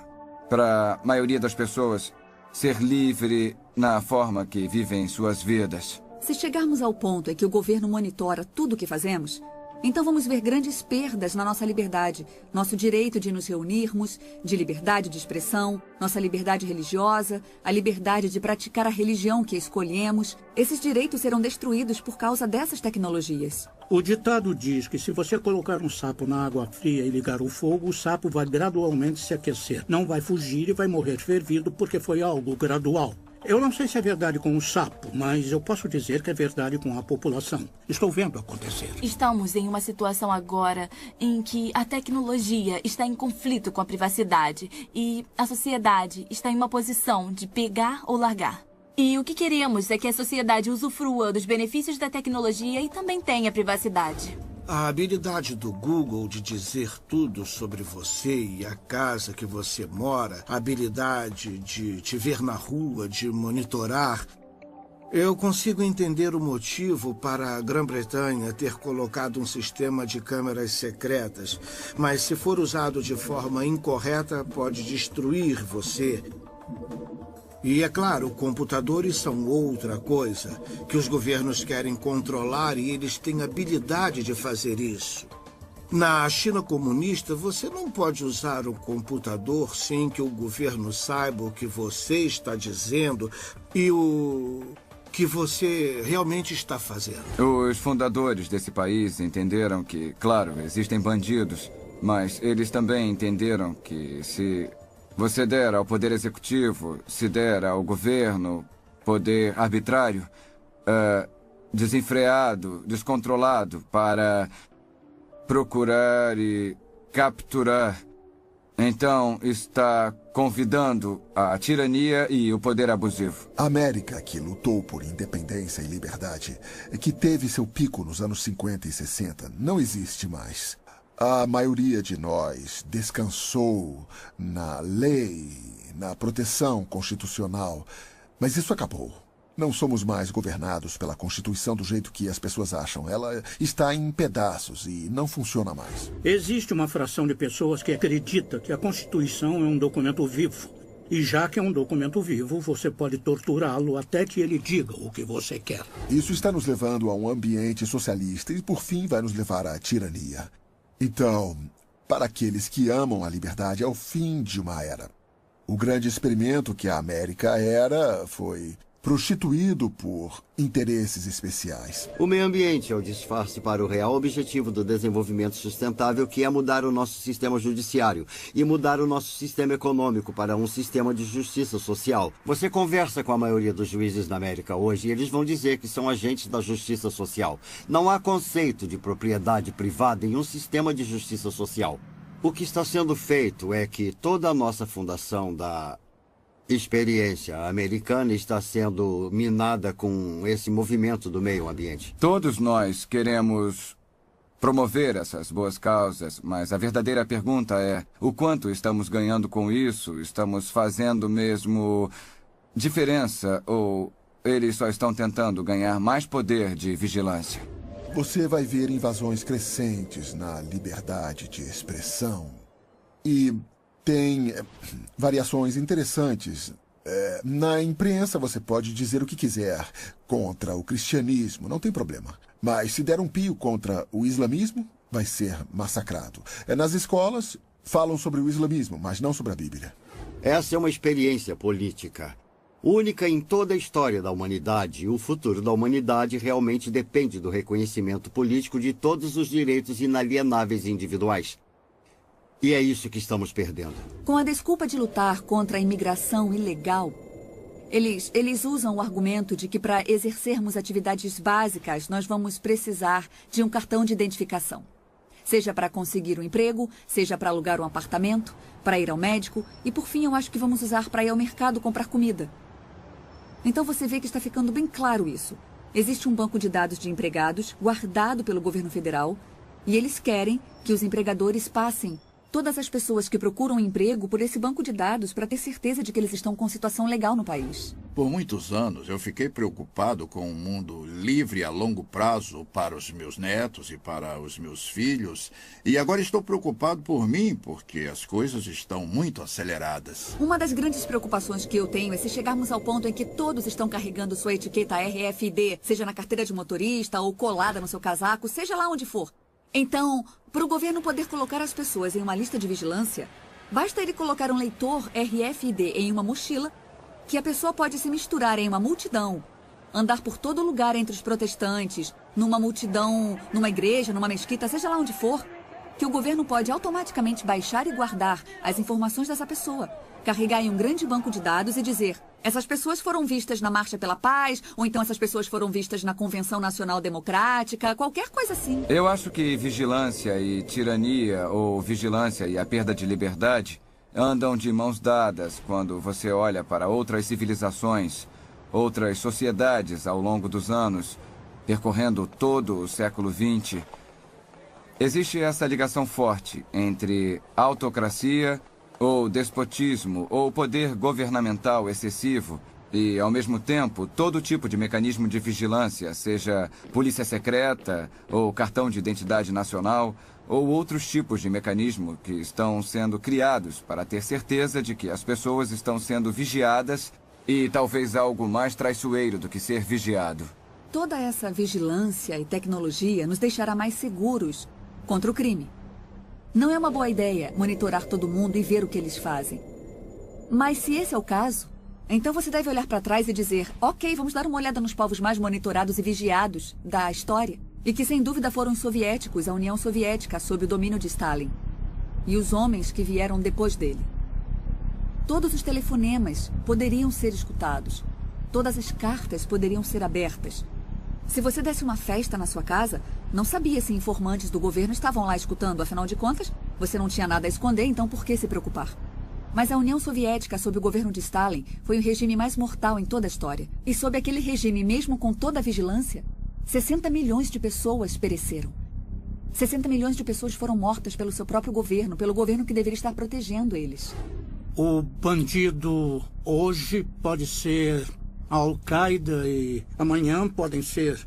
para a maioria das pessoas ser livre na forma que vivem suas vidas. Se chegarmos ao ponto em que o governo monitora tudo o que fazemos, então vamos ver grandes perdas na nossa liberdade, nosso direito de nos reunirmos, de liberdade de expressão, nossa liberdade religiosa, a liberdade de praticar a religião que escolhemos. Esses direitos serão destruídos por causa dessas tecnologias. O ditado diz que se você colocar um sapo na água fria e ligar o fogo, o sapo vai gradualmente se aquecer. Não vai fugir e vai morrer fervido porque foi algo gradual. Eu não sei se é verdade com o sapo, mas eu posso dizer que é verdade com a população. Estou vendo acontecer. Estamos em uma situação agora em que a tecnologia está em conflito com a privacidade e a sociedade está em uma posição de pegar ou largar. E o que queremos é que a sociedade usufrua dos benefícios da tecnologia e também tenha privacidade. A habilidade do Google de dizer tudo sobre você e a casa que você mora, a habilidade de te ver na rua, de monitorar. Eu consigo entender o motivo para a Grã-Bretanha ter colocado um sistema de câmeras secretas, mas se for usado de forma incorreta, pode destruir você. E, é claro, computadores são outra coisa, que os governos querem controlar e eles têm habilidade de fazer isso. Na China comunista, você não pode usar um computador sem que o governo saiba o que você está dizendo e o que você realmente está fazendo. Os fundadores desse país entenderam que, claro, existem bandidos, mas eles também entenderam que se você der ao poder executivo, se der ao governo poder arbitrário, desenfreado, descontrolado para procurar e capturar, então está convidando a tirania e o poder abusivo. A América, que lutou por independência e liberdade, que teve seu pico nos anos 50 e 60, não existe mais. A maioria de nós descansou na lei, na proteção constitucional, mas isso acabou. Não somos mais governados pela Constituição do jeito que as pessoas acham. Ela está em pedaços e não funciona mais. Existe uma fração de pessoas que acredita que a Constituição é um documento vivo. E já que é um documento vivo, você pode torturá-lo até que ele diga o que você quer. Isso está nos levando a um ambiente socialista e, por fim, vai nos levar à tirania. Então, para aqueles que amam a liberdade, é o fim de uma era. O grande experimento que a América era foi prostituído por interesses especiais. O meio ambiente é o disfarce para o real objetivo do desenvolvimento sustentável, que é mudar o nosso sistema judiciário e mudar o nosso sistema econômico para um sistema de justiça social. Você conversa com a maioria dos juízes na América hoje e eles vão dizer que são agentes da justiça social. Não há conceito de propriedade privada em um sistema de justiça social. O que está sendo feito é que toda a nossa fundação da experiência americana está sendo minada com esse movimento do meio ambiente. Todos nós queremos promover essas boas causas, mas a verdadeira pergunta é: o quanto estamos ganhando com isso? Estamos fazendo mesmo diferença ou eles só estão tentando ganhar mais poder de vigilância? Você vai ver invasões crescentes na liberdade de expressão. E tem variações interessantes. Na imprensa você pode dizer o que quiser contra o cristianismo, não tem problema. Mas se der um pio contra o islamismo, vai ser massacrado. Nas escolas, falam sobre o islamismo, mas não sobre a Bíblia. Essa é uma experiência política única em toda a história da humanidade. O futuro da humanidade realmente depende do reconhecimento político de todos os direitos inalienáveis individuais. E é isso que estamos perdendo. Com a desculpa de lutar contra a imigração ilegal, eles usam o argumento de que para exercermos atividades básicas, nós vamos precisar de um cartão de identificação. Seja para conseguir um emprego, seja para alugar um apartamento, para ir ao médico e, por fim, eu acho que vamos usar para ir ao mercado comprar comida. Então você vê que está ficando bem claro isso. Existe um banco de dados de empregados guardado pelo governo federal e eles querem que os empregadores passem todas as pessoas que procuram emprego por esse banco de dados para ter certeza de que eles estão com situação legal no país. Por muitos anos, eu fiquei preocupado com um mundo livre a longo prazo para os meus netos e para os meus filhos. E agora estou preocupado por mim, porque as coisas estão muito aceleradas. Uma das grandes preocupações que eu tenho é se chegarmos ao ponto em que todos estão carregando sua etiqueta RFID, seja na carteira de motorista ou colada no seu casaco, seja lá onde for. Então, para o governo poder colocar as pessoas em uma lista de vigilância, basta ele colocar um leitor RFID em uma mochila, que a pessoa pode se misturar em uma multidão, andar por todo lugar entre os protestantes, numa multidão, numa igreja, numa mesquita, seja lá onde for, que o governo pode automaticamente baixar e guardar as informações dessa pessoa, carregar em um grande banco de dados e dizer: essas pessoas foram vistas na Marcha pela Paz, ou então essas pessoas foram vistas na Convenção Nacional Democrática, qualquer coisa assim. Eu acho que vigilância e tirania, ou vigilância e a perda de liberdade, andam de mãos dadas quando você olha para outras civilizações, outras sociedades ao longo dos anos, percorrendo todo o século XX. Existe essa ligação forte entre autocracia ou despotismo, ou poder governamental excessivo, e, ao mesmo tempo, todo tipo de mecanismo de vigilância, seja polícia secreta, ou cartão de identidade nacional, ou outros tipos de mecanismo que estão sendo criados para ter certeza de que as pessoas estão sendo vigiadas e talvez algo mais traiçoeiro do que ser vigiado. Toda essa vigilância e tecnologia nos deixará mais seguros contra o crime. Não é uma boa ideia monitorar todo mundo e ver o que eles fazem. Mas se esse é o caso, então você deve olhar para trás e dizer: ok, vamos dar uma olhada nos povos mais monitorados e vigiados da história. E que sem dúvida foram os soviéticos, a União Soviética, sob o domínio de Stalin. E os homens que vieram depois dele. Todos os telefonemas poderiam ser escutados. Todas as cartas poderiam ser abertas. Se você desse uma festa na sua casa, não sabia se informantes do governo estavam lá escutando. Afinal de contas, você não tinha nada a esconder, então por que se preocupar? Mas a União Soviética, sob o governo de Stalin, foi o regime mais mortal em toda a história. E sob aquele regime, mesmo com toda a vigilância, 60 milhões de pessoas pereceram. 60 milhões de pessoas foram mortas pelo seu próprio governo, pelo governo que deveria estar protegendo eles. O bandido hoje pode ser a Al-Qaeda e amanhã podem ser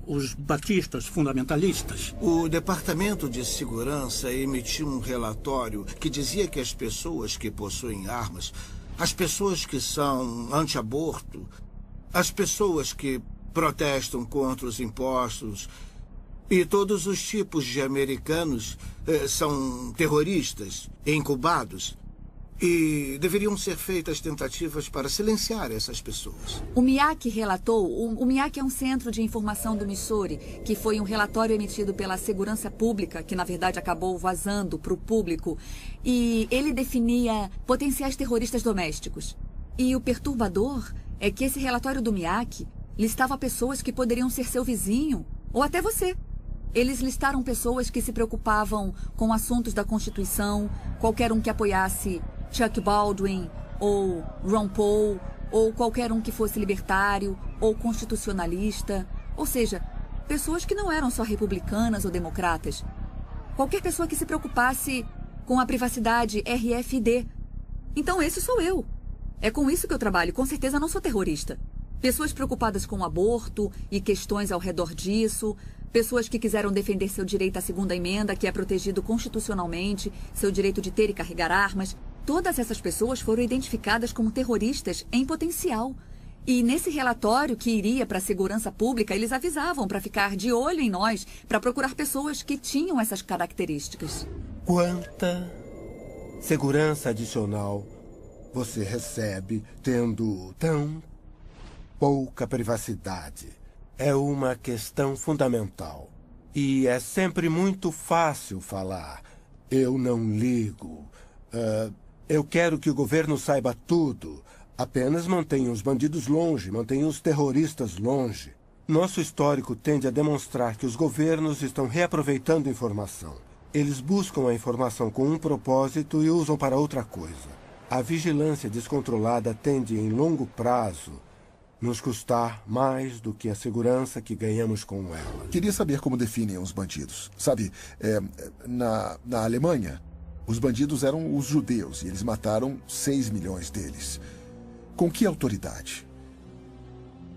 os batistas fundamentalistas. O Departamento de Segurança emitiu um relatório que dizia que as pessoas que possuem armas, as pessoas que são anti-aborto, as pessoas que protestam contra os impostos e todos os tipos de americanos são terroristas incubados. E deveriam ser feitas tentativas para silenciar essas pessoas. O MIAC relatou, o MIAC é um centro de informação do Missouri, que foi um relatório emitido pela Segurança Pública, que na verdade acabou vazando para o público, e ele definia potenciais terroristas domésticos. E o perturbador é que esse relatório do MIAC listava pessoas que poderiam ser seu vizinho, ou até você. Eles listaram pessoas que se preocupavam com assuntos da Constituição, qualquer um que apoiasse Chuck Baldwin, ou Ron Paul, ou qualquer um que fosse libertário, ou constitucionalista. Ou seja, pessoas que não eram só republicanas ou democratas. Qualquer pessoa que se preocupasse com a privacidade RFID. Então esse sou eu. É com isso que eu trabalho. Com certeza não sou terrorista. Pessoas preocupadas com o aborto e questões ao redor disso. Pessoas que quiseram defender seu direito à segunda emenda, que é protegido constitucionalmente, seu direito de ter e carregar armas. Todas essas pessoas foram identificadas como terroristas em potencial. E nesse relatório que iria para a segurança pública, eles avisavam para ficar de olho em nós, para procurar pessoas que tinham essas características. Quanta segurança adicional você recebe tendo tão pouca privacidade? É uma questão fundamental. E é sempre muito fácil falar. Eu não ligo. Eu quero que o governo saiba tudo. Apenas mantenha os bandidos longe, mantenha os terroristas longe. Nosso histórico tende a demonstrar que os governos estão reaproveitando informação. Eles buscam a informação com um propósito e usam para outra coisa. A vigilância descontrolada tende, em longo prazo, nos custar mais do que a segurança que ganhamos com ela. Queria saber como definem os bandidos. Sabe, na Alemanha, os bandidos eram os judeus e eles mataram 6 milhões deles. Com que autoridade?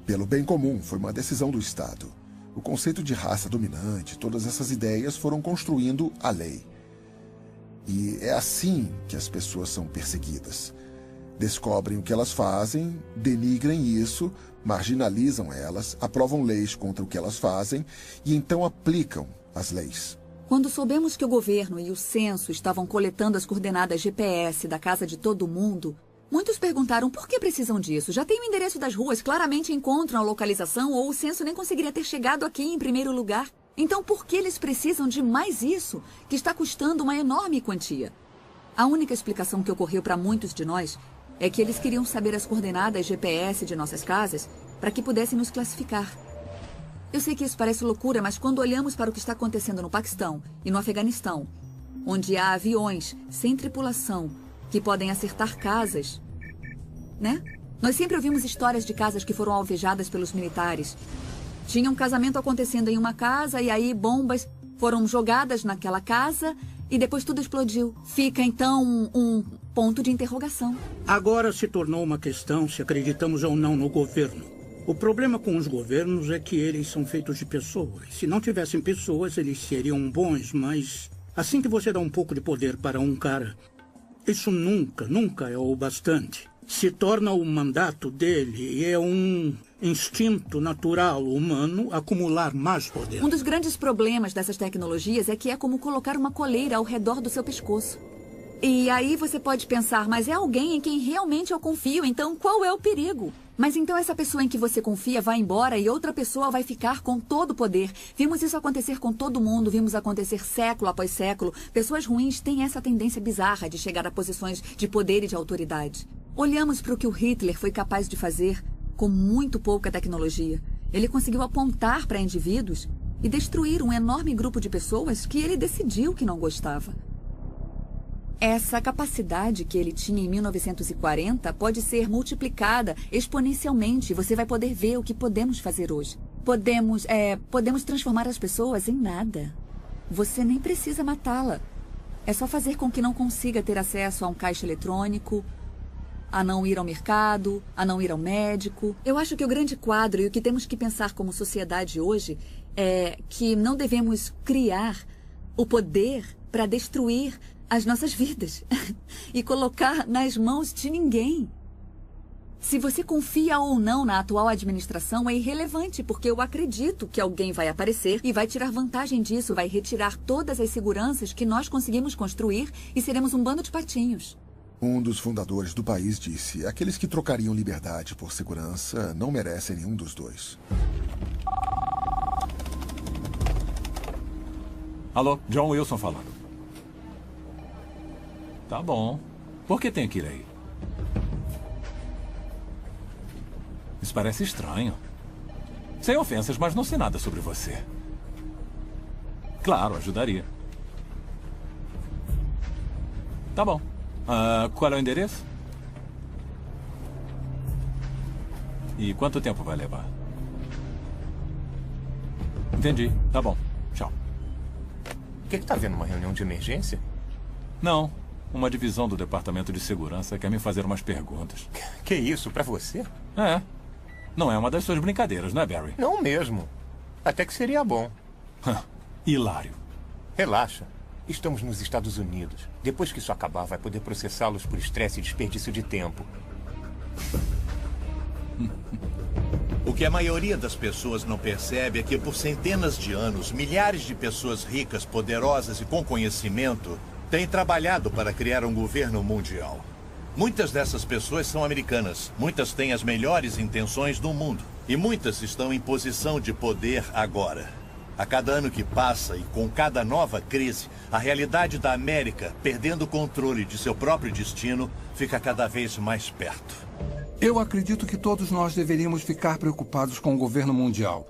Pelo bem comum, foi uma decisão do Estado. O conceito de raça dominante, todas essas ideias foram construindo a lei. E é assim que as pessoas são perseguidas. Descobrem o que elas fazem, denigrem isso, marginalizam elas, aprovam leis contra o que elas fazem e então aplicam as leis. Quando soubemos que o governo e o censo estavam coletando as coordenadas GPS da casa de todo mundo, muitos perguntaram por que precisam disso. Já tem o endereço das ruas, claramente encontram a localização ou o censo nem conseguiria ter chegado aqui em primeiro lugar. Então por que eles precisam de mais isso, que está custando uma enorme quantia? A única explicação que ocorreu para muitos de nós é que eles queriam saber as coordenadas GPS de nossas casas para que pudessem nos classificar. Eu sei que isso parece loucura, mas quando olhamos para o que está acontecendo no Paquistão e no Afeganistão, onde há aviões sem tripulação que podem acertar casas, né? Nós sempre ouvimos histórias de casas que foram alvejadas pelos militares. Tinha um casamento acontecendo em uma casa e aí bombas foram jogadas naquela casa e depois tudo explodiu. Fica então um ponto de interrogação. Agora se tornou uma questão se acreditamos ou não no governo. O problema com os governos é que eles são feitos de pessoas. Se não tivessem pessoas, eles seriam bons, mas assim que você dá um pouco de poder para um cara, isso nunca é o bastante. Se torna o mandato dele e é um instinto natural humano acumular mais poder. Um dos grandes problemas dessas tecnologias é que é como colocar uma coleira ao redor do seu pescoço. E aí você pode pensar, mas é alguém em quem realmente eu confio, então qual é o perigo? Mas então essa pessoa em que você confia vai embora e outra pessoa vai ficar com todo o poder. Vimos isso acontecer com todo mundo, vimos acontecer século após século. Pessoas ruins têm essa tendência bizarra de chegar a posições de poder e de autoridade. Olhamos para o que o Hitler foi capaz de fazer com muito pouca tecnologia. Ele conseguiu apontar para indivíduos e destruir um enorme grupo de pessoas que ele decidiu que não gostava. Essa capacidade que ele tinha em 1940 pode ser multiplicada exponencialmente. Você vai poder ver o que podemos fazer hoje. Podemos transformar as pessoas em nada. Você nem precisa matá-la. É só fazer com que não consiga ter acesso a um caixa eletrônico, a não ir ao mercado, a não ir ao médico. Eu acho que o grande quadro e o que temos que pensar como sociedade hoje é que não devemos criar o poder para destruir as nossas vidas e colocar nas mãos de ninguém. Se você confia ou não na atual administração é irrelevante, porque eu acredito que alguém vai aparecer e vai tirar vantagem disso, vai retirar todas as seguranças que nós conseguimos construir e seremos um bando de patinhos. Um dos fundadores do país disse: aqueles que trocariam liberdade por segurança não merecem nenhum dos dois. Alô, John Wilson falando. Tá bom. Por que tem que ir aí? Isso parece estranho. Sem ofensas, mas não sei nada sobre você. Claro, ajudaria. Tá bom. Qual é o endereço? E quanto tempo vai levar? Entendi. Tá bom. Tchau. O que tá vendo? Uma reunião de emergência? Não. Uma divisão do Departamento de Segurança quer me fazer umas perguntas. Que isso? Pra você? É. Não é uma das suas brincadeiras, não é, Barry? Não mesmo. Até que seria bom. Hilário. Relaxa. Estamos nos Estados Unidos. Depois que isso acabar, vai poder processá-los por estresse e desperdício de tempo. O que a maioria das pessoas não percebe é que por centenas de anos, milhares de pessoas ricas, poderosas e com conhecimento têm trabalhado para criar um governo mundial. Muitas dessas pessoas são americanas, muitas têm as melhores intenções do mundo e muitas estão em posição de poder agora. A cada ano que passa e com cada nova crise, a realidade da América, perdendo o controle de seu próprio destino, fica cada vez mais perto. Eu acredito que todos nós deveríamos ficar preocupados com o governo mundial.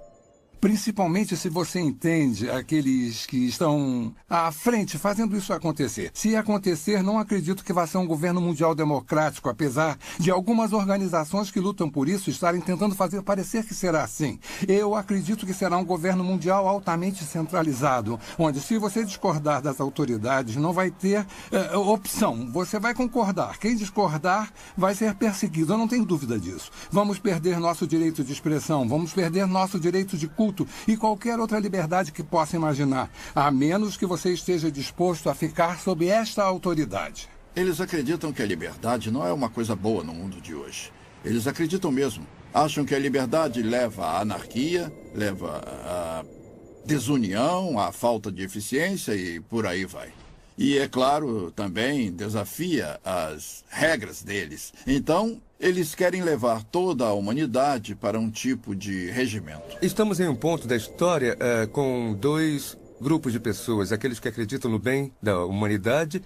Principalmente se você entende aqueles que estão à frente fazendo isso acontecer. Se acontecer, não acredito que vá ser um governo mundial democrático, apesar de algumas organizações que lutam por isso estarem tentando fazer parecer que será assim. Eu acredito que será um governo mundial altamente centralizado, onde se você discordar das autoridades, não vai ter opção. Você vai concordar. Quem discordar vai ser perseguido. Eu não tenho dúvida disso. Vamos perder nosso direito de expressão, vamos perder nosso direito de culto e qualquer outra liberdade que possa imaginar, a menos que você esteja disposto a ficar sob esta autoridade. Eles acreditam que a liberdade não é uma coisa boa no mundo de hoje. Eles acreditam mesmo. Acham que a liberdade leva à anarquia, leva à desunião, à falta de eficiência e por aí vai. E, é claro, também desafia as regras deles. Então, eles querem levar toda a humanidade para um tipo de regimento. Estamos em um ponto da história com dois grupos de pessoas. Aqueles que acreditam no bem da humanidade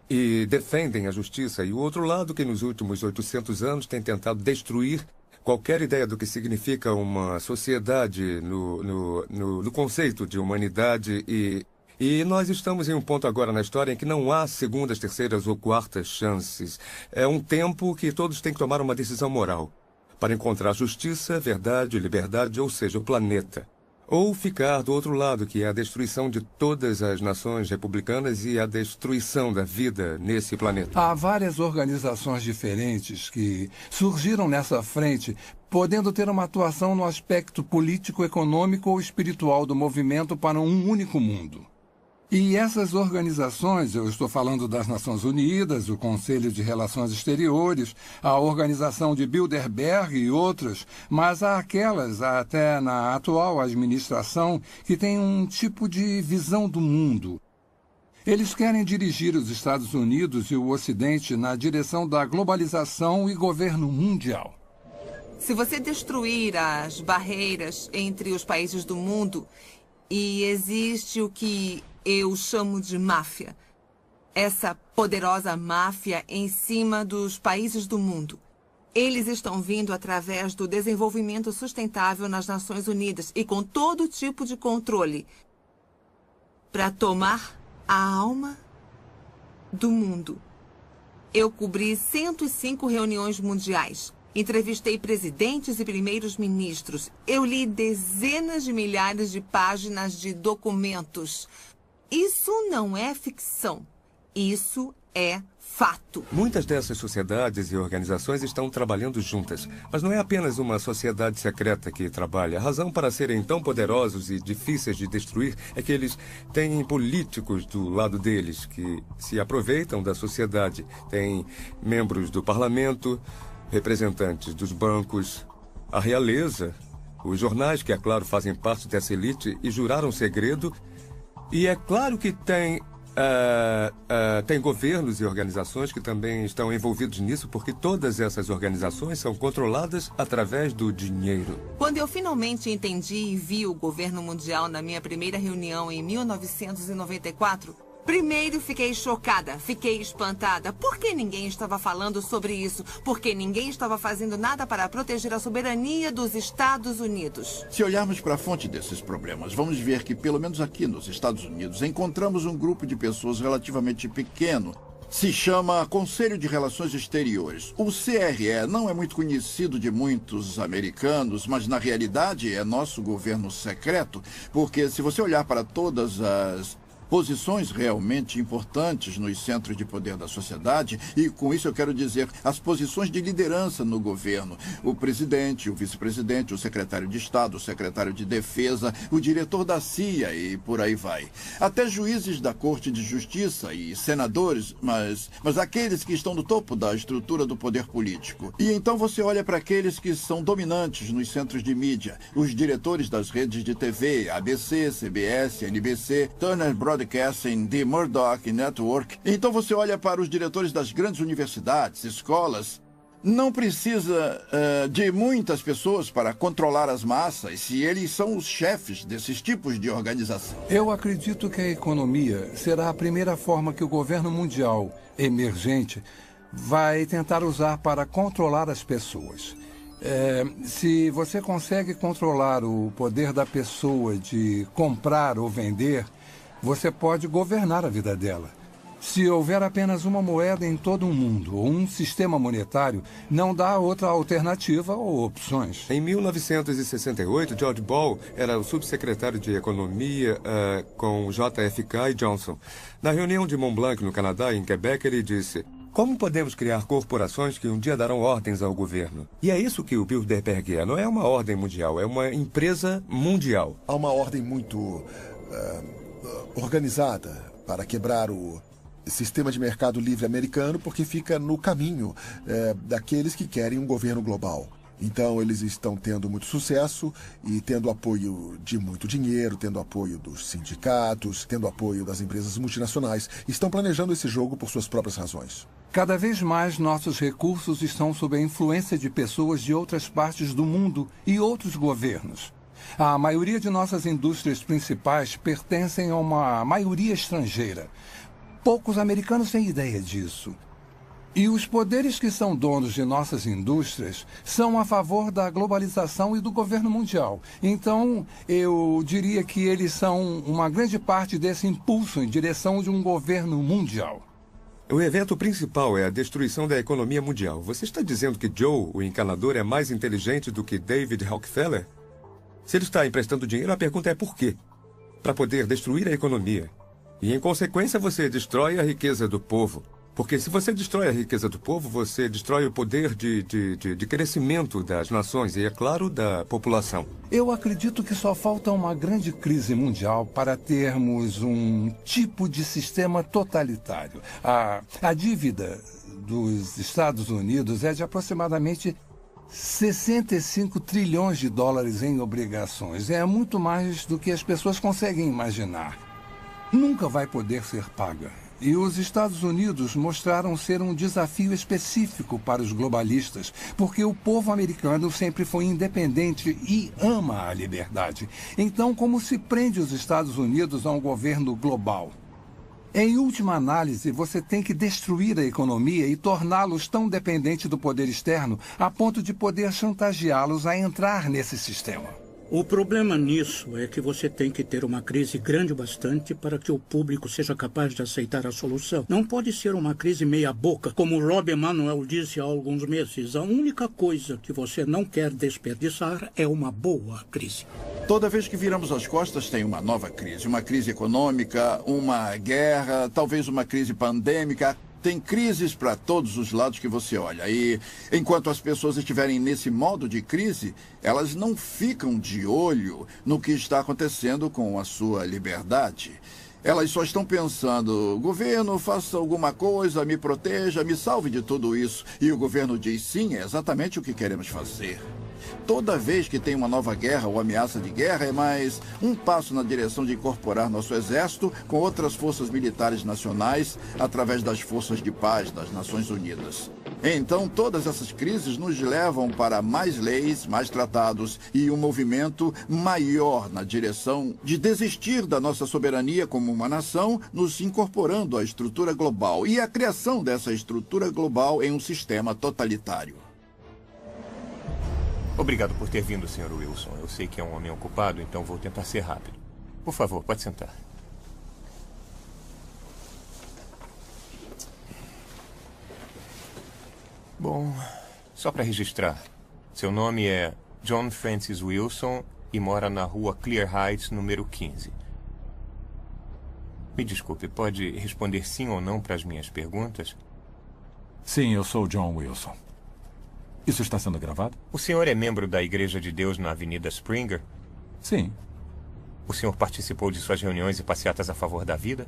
e defendem a justiça. E o outro lado que nos últimos 800 anos tem tentado destruir qualquer ideia do que significa uma sociedade no conceito de humanidade E nós estamos em um ponto agora na história em que não há segundas, terceiras ou quartas chances. É um tempo que todos têm que tomar uma decisão moral para encontrar justiça, verdade, liberdade, ou seja, o planeta. Ou ficar do outro lado, que é a destruição de todas as nações republicanas e a destruição da vida nesse planeta. Há várias organizações diferentes que surgiram nessa frente, podendo ter uma atuação no aspecto político, econômico ou espiritual do movimento para um único mundo. E essas organizações, eu estou falando das Nações Unidas, o Conselho de Relações Exteriores, a Organização de Bilderberg e outras, mas há aquelas, até na atual administração, que têm um tipo de visão do mundo. Eles querem dirigir os Estados Unidos e o Ocidente na direção da globalização e governo mundial. Se você destruir as barreiras entre os países do mundo, e existe o que eu chamo de máfia. Essa poderosa máfia em cima dos países do mundo. Eles estão vindo através do desenvolvimento sustentável nas Nações Unidas e com todo tipo de controle para tomar a alma do mundo. Eu cobri 105 reuniões mundiais. Entrevistei presidentes e primeiros ministros. Eu li dezenas de milhares de páginas de documentos. Isso não é ficção. Isso é fato. Muitas dessas sociedades e organizações estão trabalhando juntas. Mas não é apenas uma sociedade secreta que trabalha. A razão para serem tão poderosos e difíceis de destruir é que eles têm políticos do lado deles que se aproveitam da sociedade. Tem membros do parlamento, representantes dos bancos, a realeza, os jornais que, é claro, fazem parte dessa elite e juraram segredo. E é claro que tem governos e organizações que também estão envolvidos nisso, porque todas essas organizações são controladas através do dinheiro. Quando eu finalmente entendi e vi o governo mundial na minha primeira reunião em 1994, primeiro fiquei chocada, fiquei espantada. Por que ninguém estava falando sobre isso? Porque ninguém estava fazendo nada para proteger a soberania dos Estados Unidos. Se olharmos para a fonte desses problemas, vamos ver que, pelo menos aqui nos Estados Unidos, encontramos um grupo de pessoas relativamente pequeno Se chama Conselho de Relações Exteriores. O CRE não é muito conhecido de muitos americanos, mas na realidade é nosso governo secreto, porque se você olhar para todas as posições realmente importantes nos centros de poder da sociedade, e com isso eu quero dizer as posições de liderança no governo, o presidente, o vice-presidente, o secretário de Estado, o secretário de Defesa, o diretor da CIA e por aí vai. Até juízes da Corte de Justiça e senadores, mas aqueles que estão no topo da estrutura do poder político. E então você olha para aqueles que são dominantes nos centros de mídia, os diretores das redes de TV, ABC, CBS, NBC, Turner Broadcasting, The Murdoch Network. Então você olha para os diretores das grandes universidades, escolas. Não precisa de muitas pessoas para controlar as massas, e eles são os chefes desses tipos de organização. Eu acredito que a economia será a primeira forma que o governo mundial emergente vai tentar usar para controlar as pessoas. Se você consegue controlar o poder da pessoa de comprar ou vender, você pode governar a vida dela. Se houver apenas uma moeda em todo o mundo, ou um sistema monetário, não dá outra alternativa ou opções. Em 1968, George Ball era o subsecretário de Economia com JFK e Johnson. Na reunião de Mont Blanc, no Canadá, em Quebec, ele disse: como podemos criar corporações que um dia darão ordens ao governo? E é isso que o Bilderberg é. Não é uma ordem mundial, é uma empresa mundial. Há uma ordem muito organizada para quebrar o sistema de mercado livre americano, porque fica no caminho daqueles que querem um governo global. Então, eles estão tendo muito sucesso e tendo apoio de muito dinheiro, tendo apoio dos sindicatos, tendo apoio das empresas multinacionais. Estão planejando esse jogo por suas próprias razões. Cada vez mais nossos recursos estão sob a influência de pessoas de outras partes do mundo e outros governos. A maioria de nossas indústrias principais pertencem a uma maioria estrangeira. Poucos americanos têm ideia disso. E os poderes que são donos de nossas indústrias são a favor da globalização e do governo mundial. Então, eu diria que eles são uma grande parte desse impulso em direção de um governo mundial. O evento principal é a destruição da economia mundial. Você está dizendo que Joe, o encanador, é mais inteligente do que David Rockefeller? Se ele está emprestando dinheiro, a pergunta é por quê? Para poder destruir a economia. E, em consequência, você destrói a riqueza do povo. Porque se você destrói a riqueza do povo, você destrói o poder de crescimento das nações e, é claro, da população. Eu acredito que só falta uma grande crise mundial para termos um tipo de sistema totalitário. A dívida dos Estados Unidos é de aproximadamente 65 trilhões de dólares em obrigações. É muito mais do que as pessoas conseguem imaginar. Nunca vai poder ser paga. E os Estados Unidos mostraram ser um desafio específico para os globalistas, porque o povo americano sempre foi independente e ama a liberdade. Então, como se prende os Estados Unidos a um governo global? Em última análise, você tem que destruir a economia e torná-los tão dependentes do poder externo a ponto de poder chantageá-los a entrar nesse sistema. O problema nisso é que você tem que ter uma crise grande o bastante para que o público seja capaz de aceitar a solução. Não pode ser uma crise meia-boca, como o Rob Emanuel disse há alguns meses. A única coisa que você não quer desperdiçar é uma boa crise. Toda vez que viramos as costas tem uma nova crise. Uma crise econômica, uma guerra, talvez uma crise pandêmica. Tem crises para todos os lados que você olha. E enquanto as pessoas estiverem nesse modo de crise, elas não ficam de olho no que está acontecendo com a sua liberdade. Elas só estão pensando: governo, faça alguma coisa, me proteja, me salve de tudo isso. E o governo diz: sim, é exatamente o que queremos fazer. Toda vez que tem uma nova guerra ou ameaça de guerra, é mais um passo na direção de incorporar nosso exército com outras forças militares nacionais através das forças de paz das Nações Unidas. Então, todas essas crises nos levam para mais leis, mais tratados e um movimento maior na direção de desistir da nossa soberania como uma nação, nos incorporando à estrutura global e a criação dessa estrutura global em um sistema totalitário. Obrigado por ter vindo, Sr. Wilson. Eu sei que é um homem ocupado, então vou tentar ser rápido. Por favor, pode sentar. Bom, só para registrar. Seu nome é John Francis Wilson e mora na rua Clear Heights, número 15. Me desculpe, pode responder sim ou não para as minhas perguntas? Sim, eu sou John Wilson. Isso está sendo gravado? O senhor é membro da Igreja de Deus na Avenida Springer? Sim. O senhor participou de suas reuniões e passeatas a favor da vida?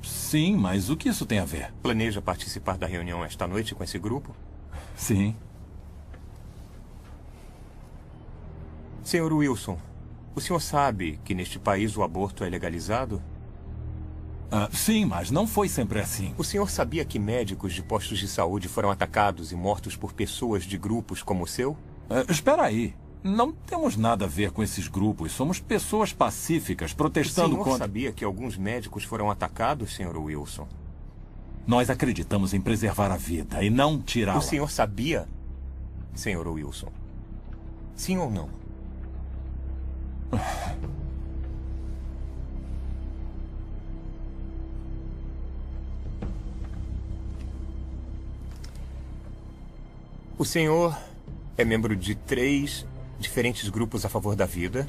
Sim, mas o que isso tem a ver? Planeja participar da reunião esta noite com esse grupo? Sim. Senhor Wilson, o senhor sabe que neste país o aborto é legalizado? Sim, mas não foi sempre assim. O senhor sabia que médicos de postos de saúde foram atacados e mortos por pessoas de grupos como o seu? Espera aí. Não temos nada a ver com esses grupos. Somos pessoas pacíficas protestando contra... O senhor sabia que alguns médicos foram atacados, senhor Wilson? Nós acreditamos em preservar a vida e não tirá-la. O senhor sabia, senhor Wilson? Sim ou não? O senhor é membro de 3 diferentes grupos a favor da vida,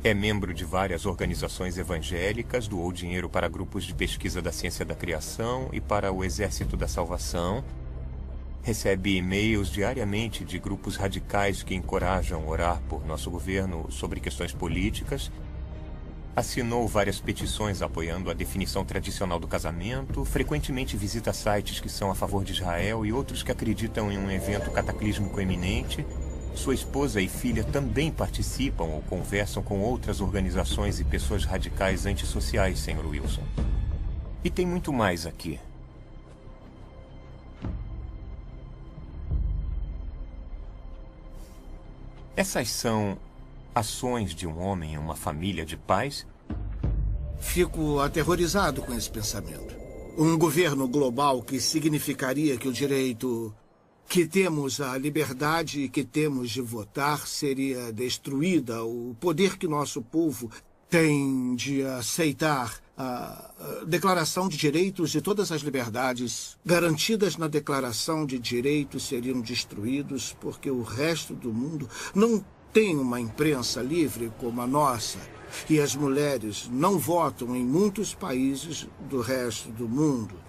é membro de várias organizações evangélicas, doou dinheiro para grupos de pesquisa da ciência da criação e para o Exército da Salvação, recebe e-mails diariamente de grupos radicais que encorajam orar por nosso governo sobre questões políticas, assinou várias petições apoiando a definição tradicional do casamento, frequentemente visita sites que são a favor de Israel e outros que acreditam em um evento cataclísmico iminente. Sua esposa e filha também participam ou conversam com outras organizações e pessoas radicais antissociais, senhor Wilson. E tem muito mais aqui. Essas são ações de um homem em uma família de pais? Fico aterrorizado com esse pensamento. Um governo global que significaria que o direito que temos à liberdade e que temos de votar seria destruída. O poder que nosso povo tem de aceitar a Declaração de Direitos e todas as liberdades garantidas na Declaração de Direitos seriam destruídos porque o resto do mundo não tem uma imprensa livre como a nossa. E as mulheres não votam em muitos países do resto do mundo.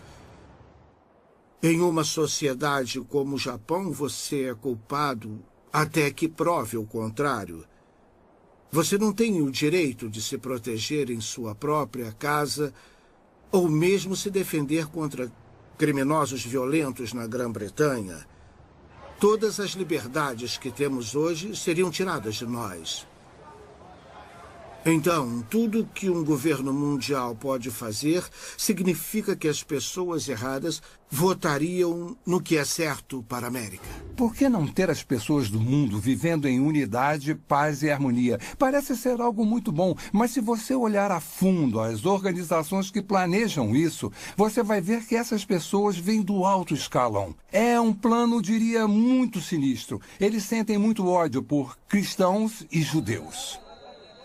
Em uma sociedade como o Japão, você é culpado até que prove o contrário. Você não tem o direito de se proteger em sua própria casa ou mesmo se defender contra criminosos violentos na Grã-Bretanha. Todas as liberdades que temos hoje seriam tiradas de nós. Então, tudo que um governo mundial pode fazer significa que as pessoas erradas votariam no que é certo para a América. Por que não ter as pessoas do mundo vivendo em unidade, paz e harmonia? Parece ser algo muito bom, mas se você olhar a fundo as organizações que planejam isso, você vai ver que essas pessoas vêm do alto escalão. É um plano, diria, muito sinistro. Eles sentem muito ódio por cristãos e judeus.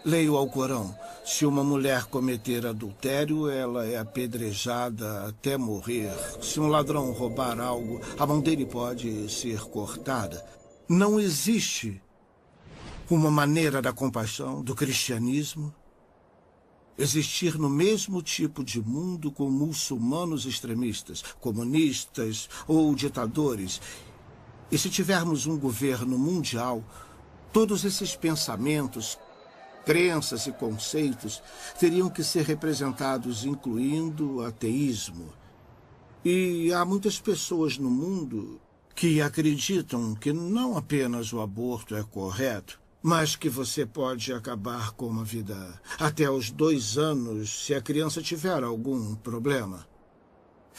Leia o Alcorão. Se uma mulher cometer adultério, ela é apedrejada até morrer. Se um ladrão roubar algo, a mão dele pode ser cortada. Não existe uma maneira da compaixão, do cristianismo, existir no mesmo tipo de mundo com muçulmanos extremistas, comunistas ou ditadores. E se tivermos um governo mundial, todos esses pensamentos, crenças e conceitos teriam que ser representados, incluindo o ateísmo. E há muitas pessoas no mundo que acreditam que não apenas o aborto é correto, mas que você pode acabar com uma vida até os 2 anos se a criança tiver algum problema.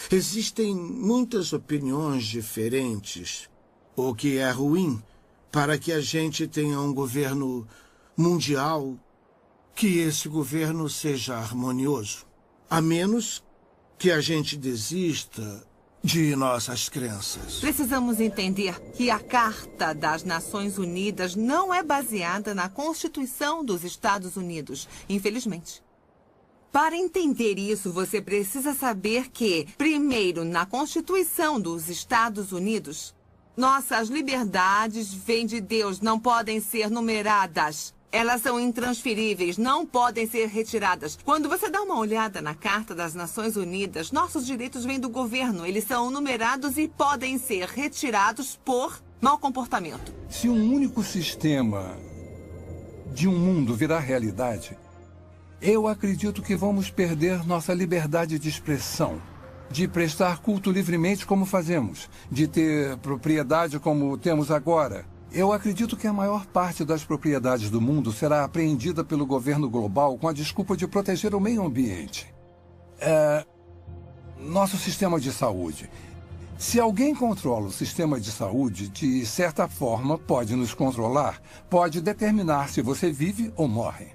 Existem muitas opiniões diferentes, o que é ruim para que a gente tenha um governo mundial, que esse governo seja harmonioso, a menos que a gente desista de nossas crenças. Precisamos entender que a Carta das Nações Unidas não é baseada na Constituição dos Estados Unidos, infelizmente. Para entender isso, você precisa saber que, primeiro, na Constituição dos Estados Unidos, nossas liberdades vêm de Deus, não podem ser numeradas. Elas são intransferíveis, não podem ser retiradas. Quando você dá uma olhada na Carta das Nações Unidas, nossos direitos vêm do governo. Eles são numerados e podem ser retirados por mau comportamento. Se um único sistema de um mundo virar realidade, eu acredito que vamos perder nossa liberdade de expressão, de prestar culto livremente como fazemos, de ter propriedade como temos agora. Eu acredito que a maior parte das propriedades do mundo será apreendida pelo governo global com a desculpa de proteger o meio ambiente. Nosso sistema de saúde. Se alguém controla o sistema de saúde, de certa forma pode nos controlar, pode determinar se você vive ou morre.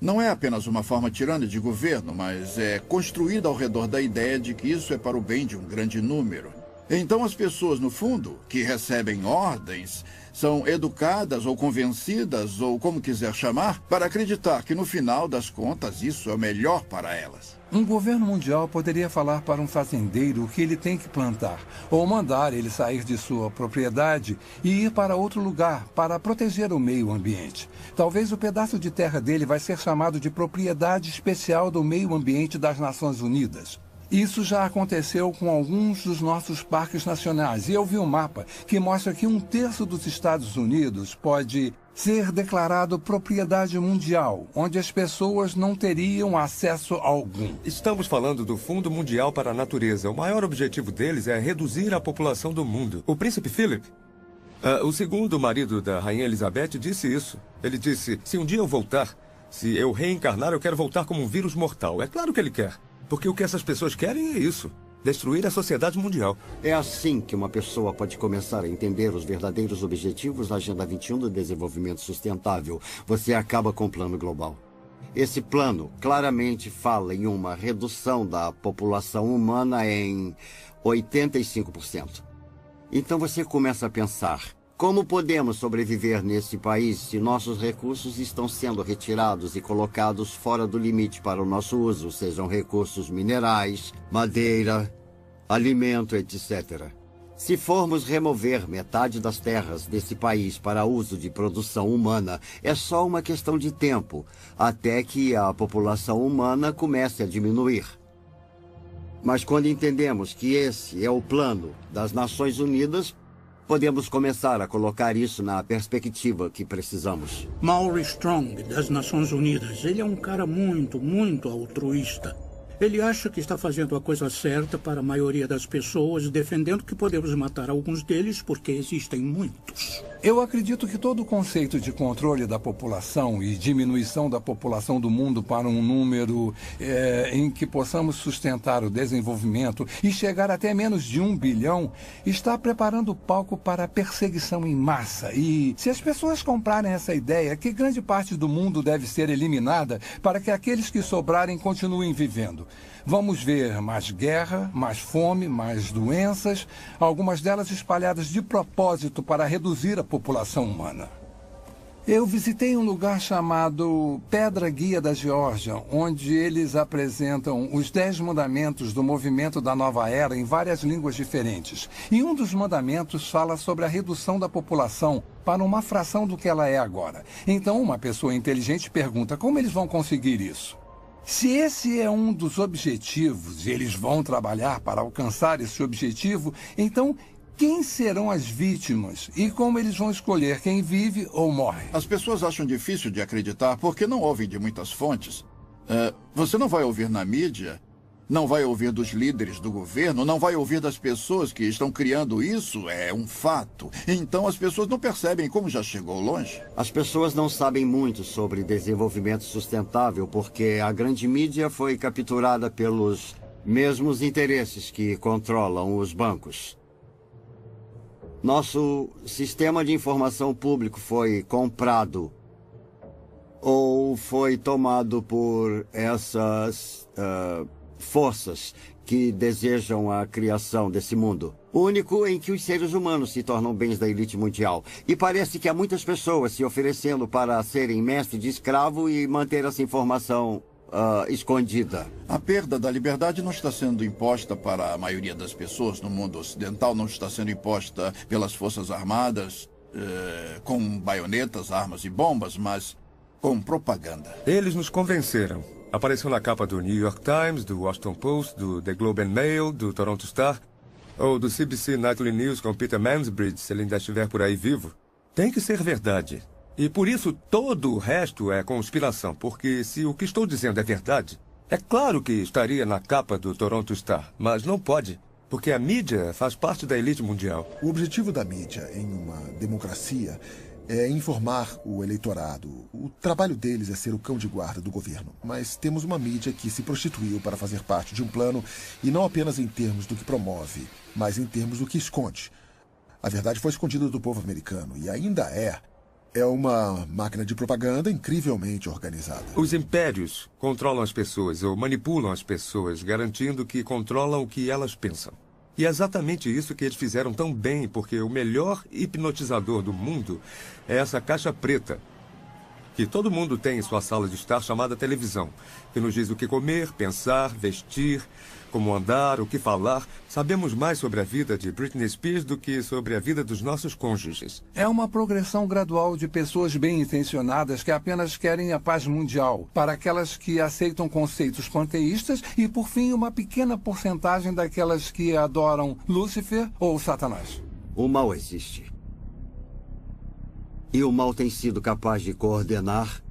Não é apenas uma forma tirana de governo, mas é construída ao redor da ideia de que isso é para o bem de um grande número. Então as pessoas, no fundo, que recebem ordens, são educadas ou convencidas, ou como quiser chamar, para acreditar que no final das contas isso é o melhor para elas. Um governo mundial poderia falar para um fazendeiro o que ele tem que plantar, ou mandar ele sair de sua propriedade e ir para outro lugar para proteger o meio ambiente. Talvez o pedaço de terra dele vai ser chamado de propriedade especial do meio ambiente das Nações Unidas. Isso já aconteceu com alguns dos nossos parques nacionais. E eu vi um mapa que mostra que 1/3 dos Estados Unidos pode ser declarado propriedade mundial, onde as pessoas não teriam acesso algum. Estamos falando do Fundo Mundial para a Natureza. O maior objetivo deles é reduzir a população do mundo. O príncipe Philip, o segundo marido da rainha Elizabeth, disse isso. Ele disse, se um dia eu voltar, se eu reencarnar, eu quero voltar como um vírus mortal. É claro que ele quer. Porque o que essas pessoas querem é isso. Destruir a sociedade mundial. É assim que uma pessoa pode começar a entender os verdadeiros objetivos da Agenda 21 do Desenvolvimento Sustentável. Você acaba com o plano global. Esse plano claramente fala em uma redução da população humana em 85%. Então você começa a pensar, como podemos sobreviver nesse país se nossos recursos estão sendo retirados e colocados fora do limite para o nosso uso, sejam recursos minerais, madeira, alimento, etc. Se formos remover metade das terras desse país para uso de produção humana, é só uma questão de tempo, até que a população humana comece a diminuir. Mas quando entendemos que esse é o plano das Nações Unidas, podemos começar a colocar isso na perspectiva que precisamos. Maury Strong, das Nações Unidas, ele é um cara muito altruísta. Ele acha que está fazendo a coisa certa para a maioria das pessoas, defendendo que podemos matar alguns deles porque existem muitos. Eu acredito que todo o conceito de controle da população e diminuição da população do mundo para um número em que possamos sustentar o desenvolvimento e chegar até menos de 1 bilhão está preparando o palco para a perseguição em massa. E se as pessoas comprarem essa ideia, que grande parte do mundo deve ser eliminada para que aqueles que sobrarem continuem vivendo. Vamos ver mais guerra, mais fome, mais doenças, algumas delas espalhadas de propósito para reduzir a população humana. Eu visitei um lugar chamado Pedra Guia da Geórgia, onde eles apresentam os 10 mandamentos do movimento da Nova Era em várias línguas diferentes. E um dos mandamentos fala sobre a redução da população para uma fração do que ela é agora. Então, uma pessoa inteligente pergunta como eles vão conseguir isso. Se esse é um dos objetivos e eles vão trabalhar para alcançar esse objetivo, então quem serão as vítimas e como eles vão escolher quem vive ou morre? As pessoas acham difícil de acreditar porque não ouvem de muitas fontes. Você não vai ouvir na mídia, não vai ouvir dos líderes do governo, não vai ouvir das pessoas que estão criando isso, é um fato. Então as pessoas não percebem como já chegou longe. As pessoas não sabem muito sobre desenvolvimento sustentável porque a grande mídia foi capturada pelos mesmos interesses que controlam os bancos. Nosso sistema de informação público foi comprado ou foi tomado por essas forças que desejam a criação desse mundo único em que os seres humanos se tornam bens da elite mundial. E parece que há muitas pessoas se oferecendo para serem mestre de escravo e manter essa informação escondida. A perda da liberdade não está sendo imposta para a maioria das pessoas no mundo ocidental, não está sendo imposta pelas forças armadas, com baionetas, armas e bombas, mas com propaganda. Eles nos convenceram. Apareceu na capa do New York Times, do Washington Post, do The Globe and Mail, do Toronto Star, ou do CBC Nightly News com Peter Mansbridge, se ele ainda estiver por aí vivo. Tem que ser verdade. E por isso todo o resto é conspiração, porque se o que estou dizendo é verdade, é claro que estaria na capa do Toronto Star, mas não pode, porque a mídia faz parte da elite mundial. O objetivo da mídia em uma democracia é informar o eleitorado. O trabalho deles é ser o cão de guarda do governo. Mas temos uma mídia que se prostituiu para fazer parte de um plano, e não apenas em termos do que promove, mas em termos do que esconde. A verdade foi escondida do povo americano, e ainda é. É uma máquina de propaganda incrivelmente organizada. Os impérios controlam as pessoas ou manipulam as pessoas, garantindo que controlam o que elas pensam. E é exatamente isso que eles fizeram tão bem, porque o melhor hipnotizador do mundo é essa caixa preta, que todo mundo tem em sua sala de estar, chamada televisão, que nos diz o que comer, pensar, vestir, como andar, o que falar. Sabemos mais sobre a vida de Britney Spears do que sobre a vida dos nossos cônjuges. É uma progressão gradual de pessoas bem-intencionadas que apenas querem a paz mundial, para aquelas que aceitam conceitos panteístas e, por fim, uma pequena porcentagem daquelas que adoram Lúcifer ou Satanás. O mal existe. E o mal tem sido capaz de coordenar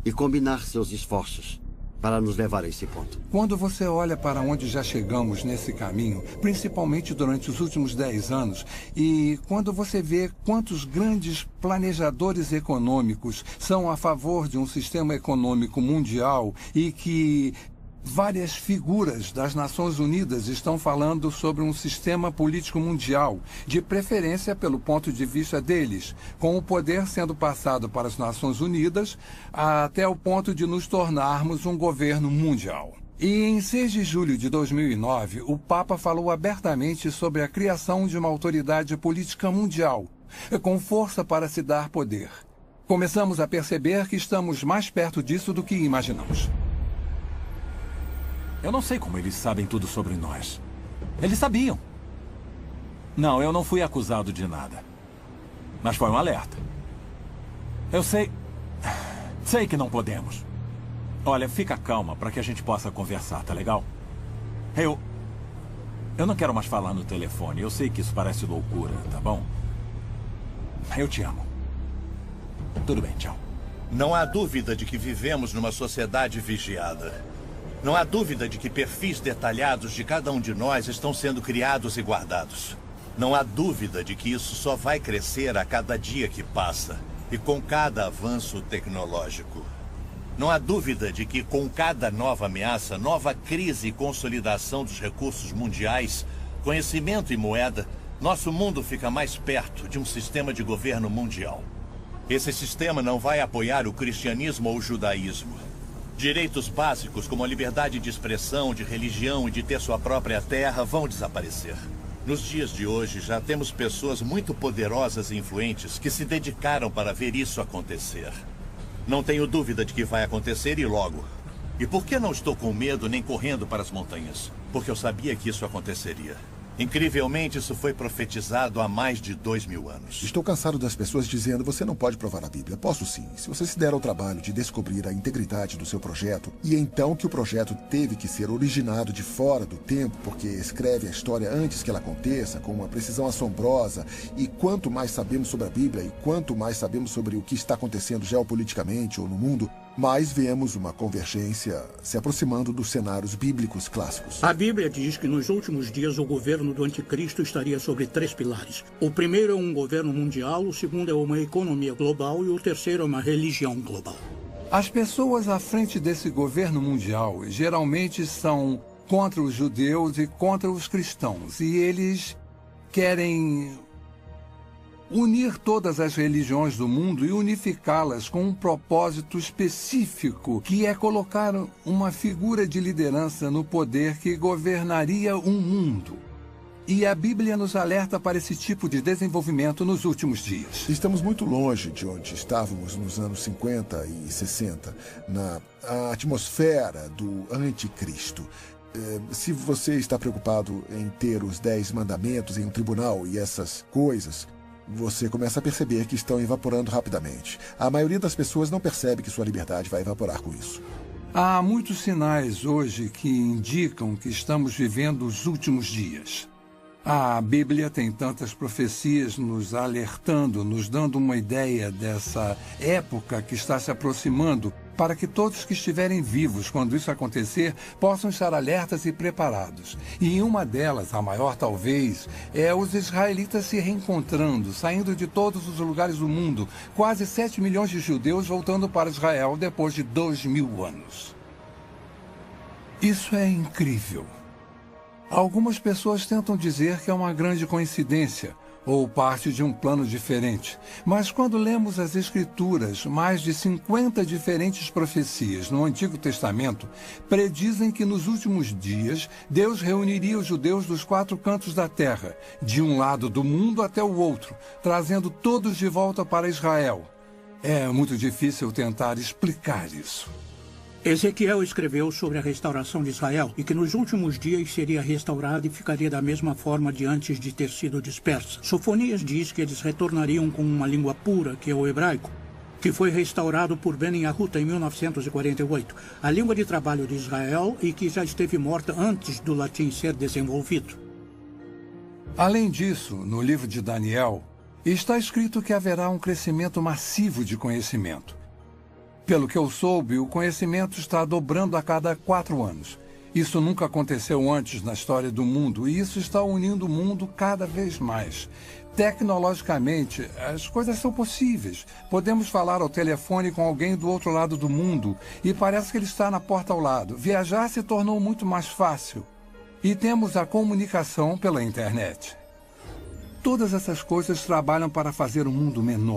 e combinar seus esforços para nos levar a esse ponto. Quando você olha para onde já chegamos nesse caminho, principalmente durante os últimos 10 anos, e quando você vê quantos grandes planejadores econômicos são a favor de um sistema econômico mundial e que várias figuras das Nações Unidas estão falando sobre um sistema político mundial, de preferência pelo ponto de vista deles, com o poder sendo passado para as Nações Unidas até o ponto de nos tornarmos um governo mundial. E em 6 de julho de 2009, o Papa falou abertamente sobre a criação de uma autoridade política mundial, com força para se dar poder. Começamos a perceber que estamos mais perto disso do que imaginamos. Eu não sei como eles sabem tudo sobre nós. Eles sabiam. Não, eu não fui acusado de nada. Mas foi um alerta. Eu sei... Sei que não podemos. Olha, fica calma para que a gente possa conversar, tá legal? Eu não quero mais falar no telefone. Eu sei que isso parece loucura, tá bom? Eu te amo. Tudo bem, tchau. Não há dúvida de que vivemos numa sociedade vigiada. Não há dúvida de que perfis detalhados de cada um de nós estão sendo criados e guardados. Não há dúvida de que isso só vai crescer a cada dia que passa e com cada avanço tecnológico. Não há dúvida de que com cada nova ameaça, nova crise e consolidação dos recursos mundiais, conhecimento e moeda, nosso mundo fica mais perto de um sistema de governo mundial. Esse sistema não vai apoiar o cristianismo ou o judaísmo. Direitos básicos como a liberdade de expressão, de religião e de ter sua própria terra vão desaparecer. Nos dias de hoje, já temos pessoas muito poderosas e influentes que se dedicaram para ver isso acontecer. Não tenho dúvida de que vai acontecer e logo. E por que não estou com medo nem correndo para as montanhas? Porque eu sabia que isso aconteceria. Incrivelmente, isso foi profetizado há mais de 2000 anos. Estou cansado das pessoas dizendo: você não pode provar a Bíblia. Posso sim, se você se der ao trabalho de descobrir a integridade do seu projeto, e então que o projeto teve que ser originado de fora do tempo, porque escreve a história antes que ela aconteça, com uma precisão assombrosa, e quanto mais sabemos sobre a Bíblia, e quanto mais sabemos sobre o que está acontecendo geopoliticamente ou no mundo, mais vemos uma convergência se aproximando dos cenários bíblicos clássicos. A Bíblia diz que nos últimos dias o governo do anticristo estaria sobre 3 pilares. O primeiro é um governo mundial, o segundo é uma economia global e o terceiro é uma religião global. As pessoas à frente desse governo mundial geralmente são contra os judeus e contra os cristãos, e eles querem unir todas as religiões do mundo e unificá-las com um propósito específico, que é colocar uma figura de liderança no poder que governaria um mundo. E a Bíblia nos alerta para esse tipo de desenvolvimento nos últimos dias. Estamos muito longe de onde estávamos nos anos 50 e 60, na atmosfera do anticristo. Se você está preocupado em ter os 10 mandamentos em um tribunal e essas coisas, você começa a perceber que estão evaporando rapidamente. A maioria das pessoas não percebe que sua liberdade vai evaporar com isso. Há muitos sinais hoje que indicam que estamos vivendo os últimos dias. A Bíblia tem tantas profecias nos alertando, nos dando uma ideia dessa época que está se aproximando, para que todos que estiverem vivos quando isso acontecer possam estar alertas e preparados. E uma delas, a maior talvez, é os israelitas se reencontrando, saindo de todos os lugares do mundo, quase 7 milhões de judeus voltando para Israel depois de 2000 anos. Isso é incrível. Algumas pessoas tentam dizer que é uma grande coincidência ou parte de um plano diferente. Mas quando lemos as Escrituras, mais de 50 diferentes profecias no Antigo Testamento predizem que nos últimos dias Deus reuniria os judeus dos 4 cantos da terra, de um lado do mundo até o outro, trazendo todos de volta para Israel. É muito difícil tentar explicar isso. Ezequiel escreveu sobre a restauração de Israel e que nos últimos dias seria restaurada e ficaria da mesma forma de antes de ter sido dispersa. Sofonias diz que eles retornariam com uma língua pura, que é o hebraico, que foi restaurado por Ben Yahuta em 1948, a língua de trabalho de Israel e que já esteve morta antes do latim ser desenvolvido. Além disso, no livro de Daniel, está escrito que haverá um crescimento massivo de conhecimento. Pelo que eu soube, o conhecimento está dobrando a cada 4 anos. Isso nunca aconteceu antes na história do mundo, e isso está unindo o mundo cada vez mais. Tecnologicamente, as coisas são possíveis. Podemos falar ao telefone com alguém do outro lado do mundo, e parece que ele está na porta ao lado. Viajar se tornou muito mais fácil. E temos a comunicação pela internet. Todas essas coisas trabalham para fazer o mundo menor.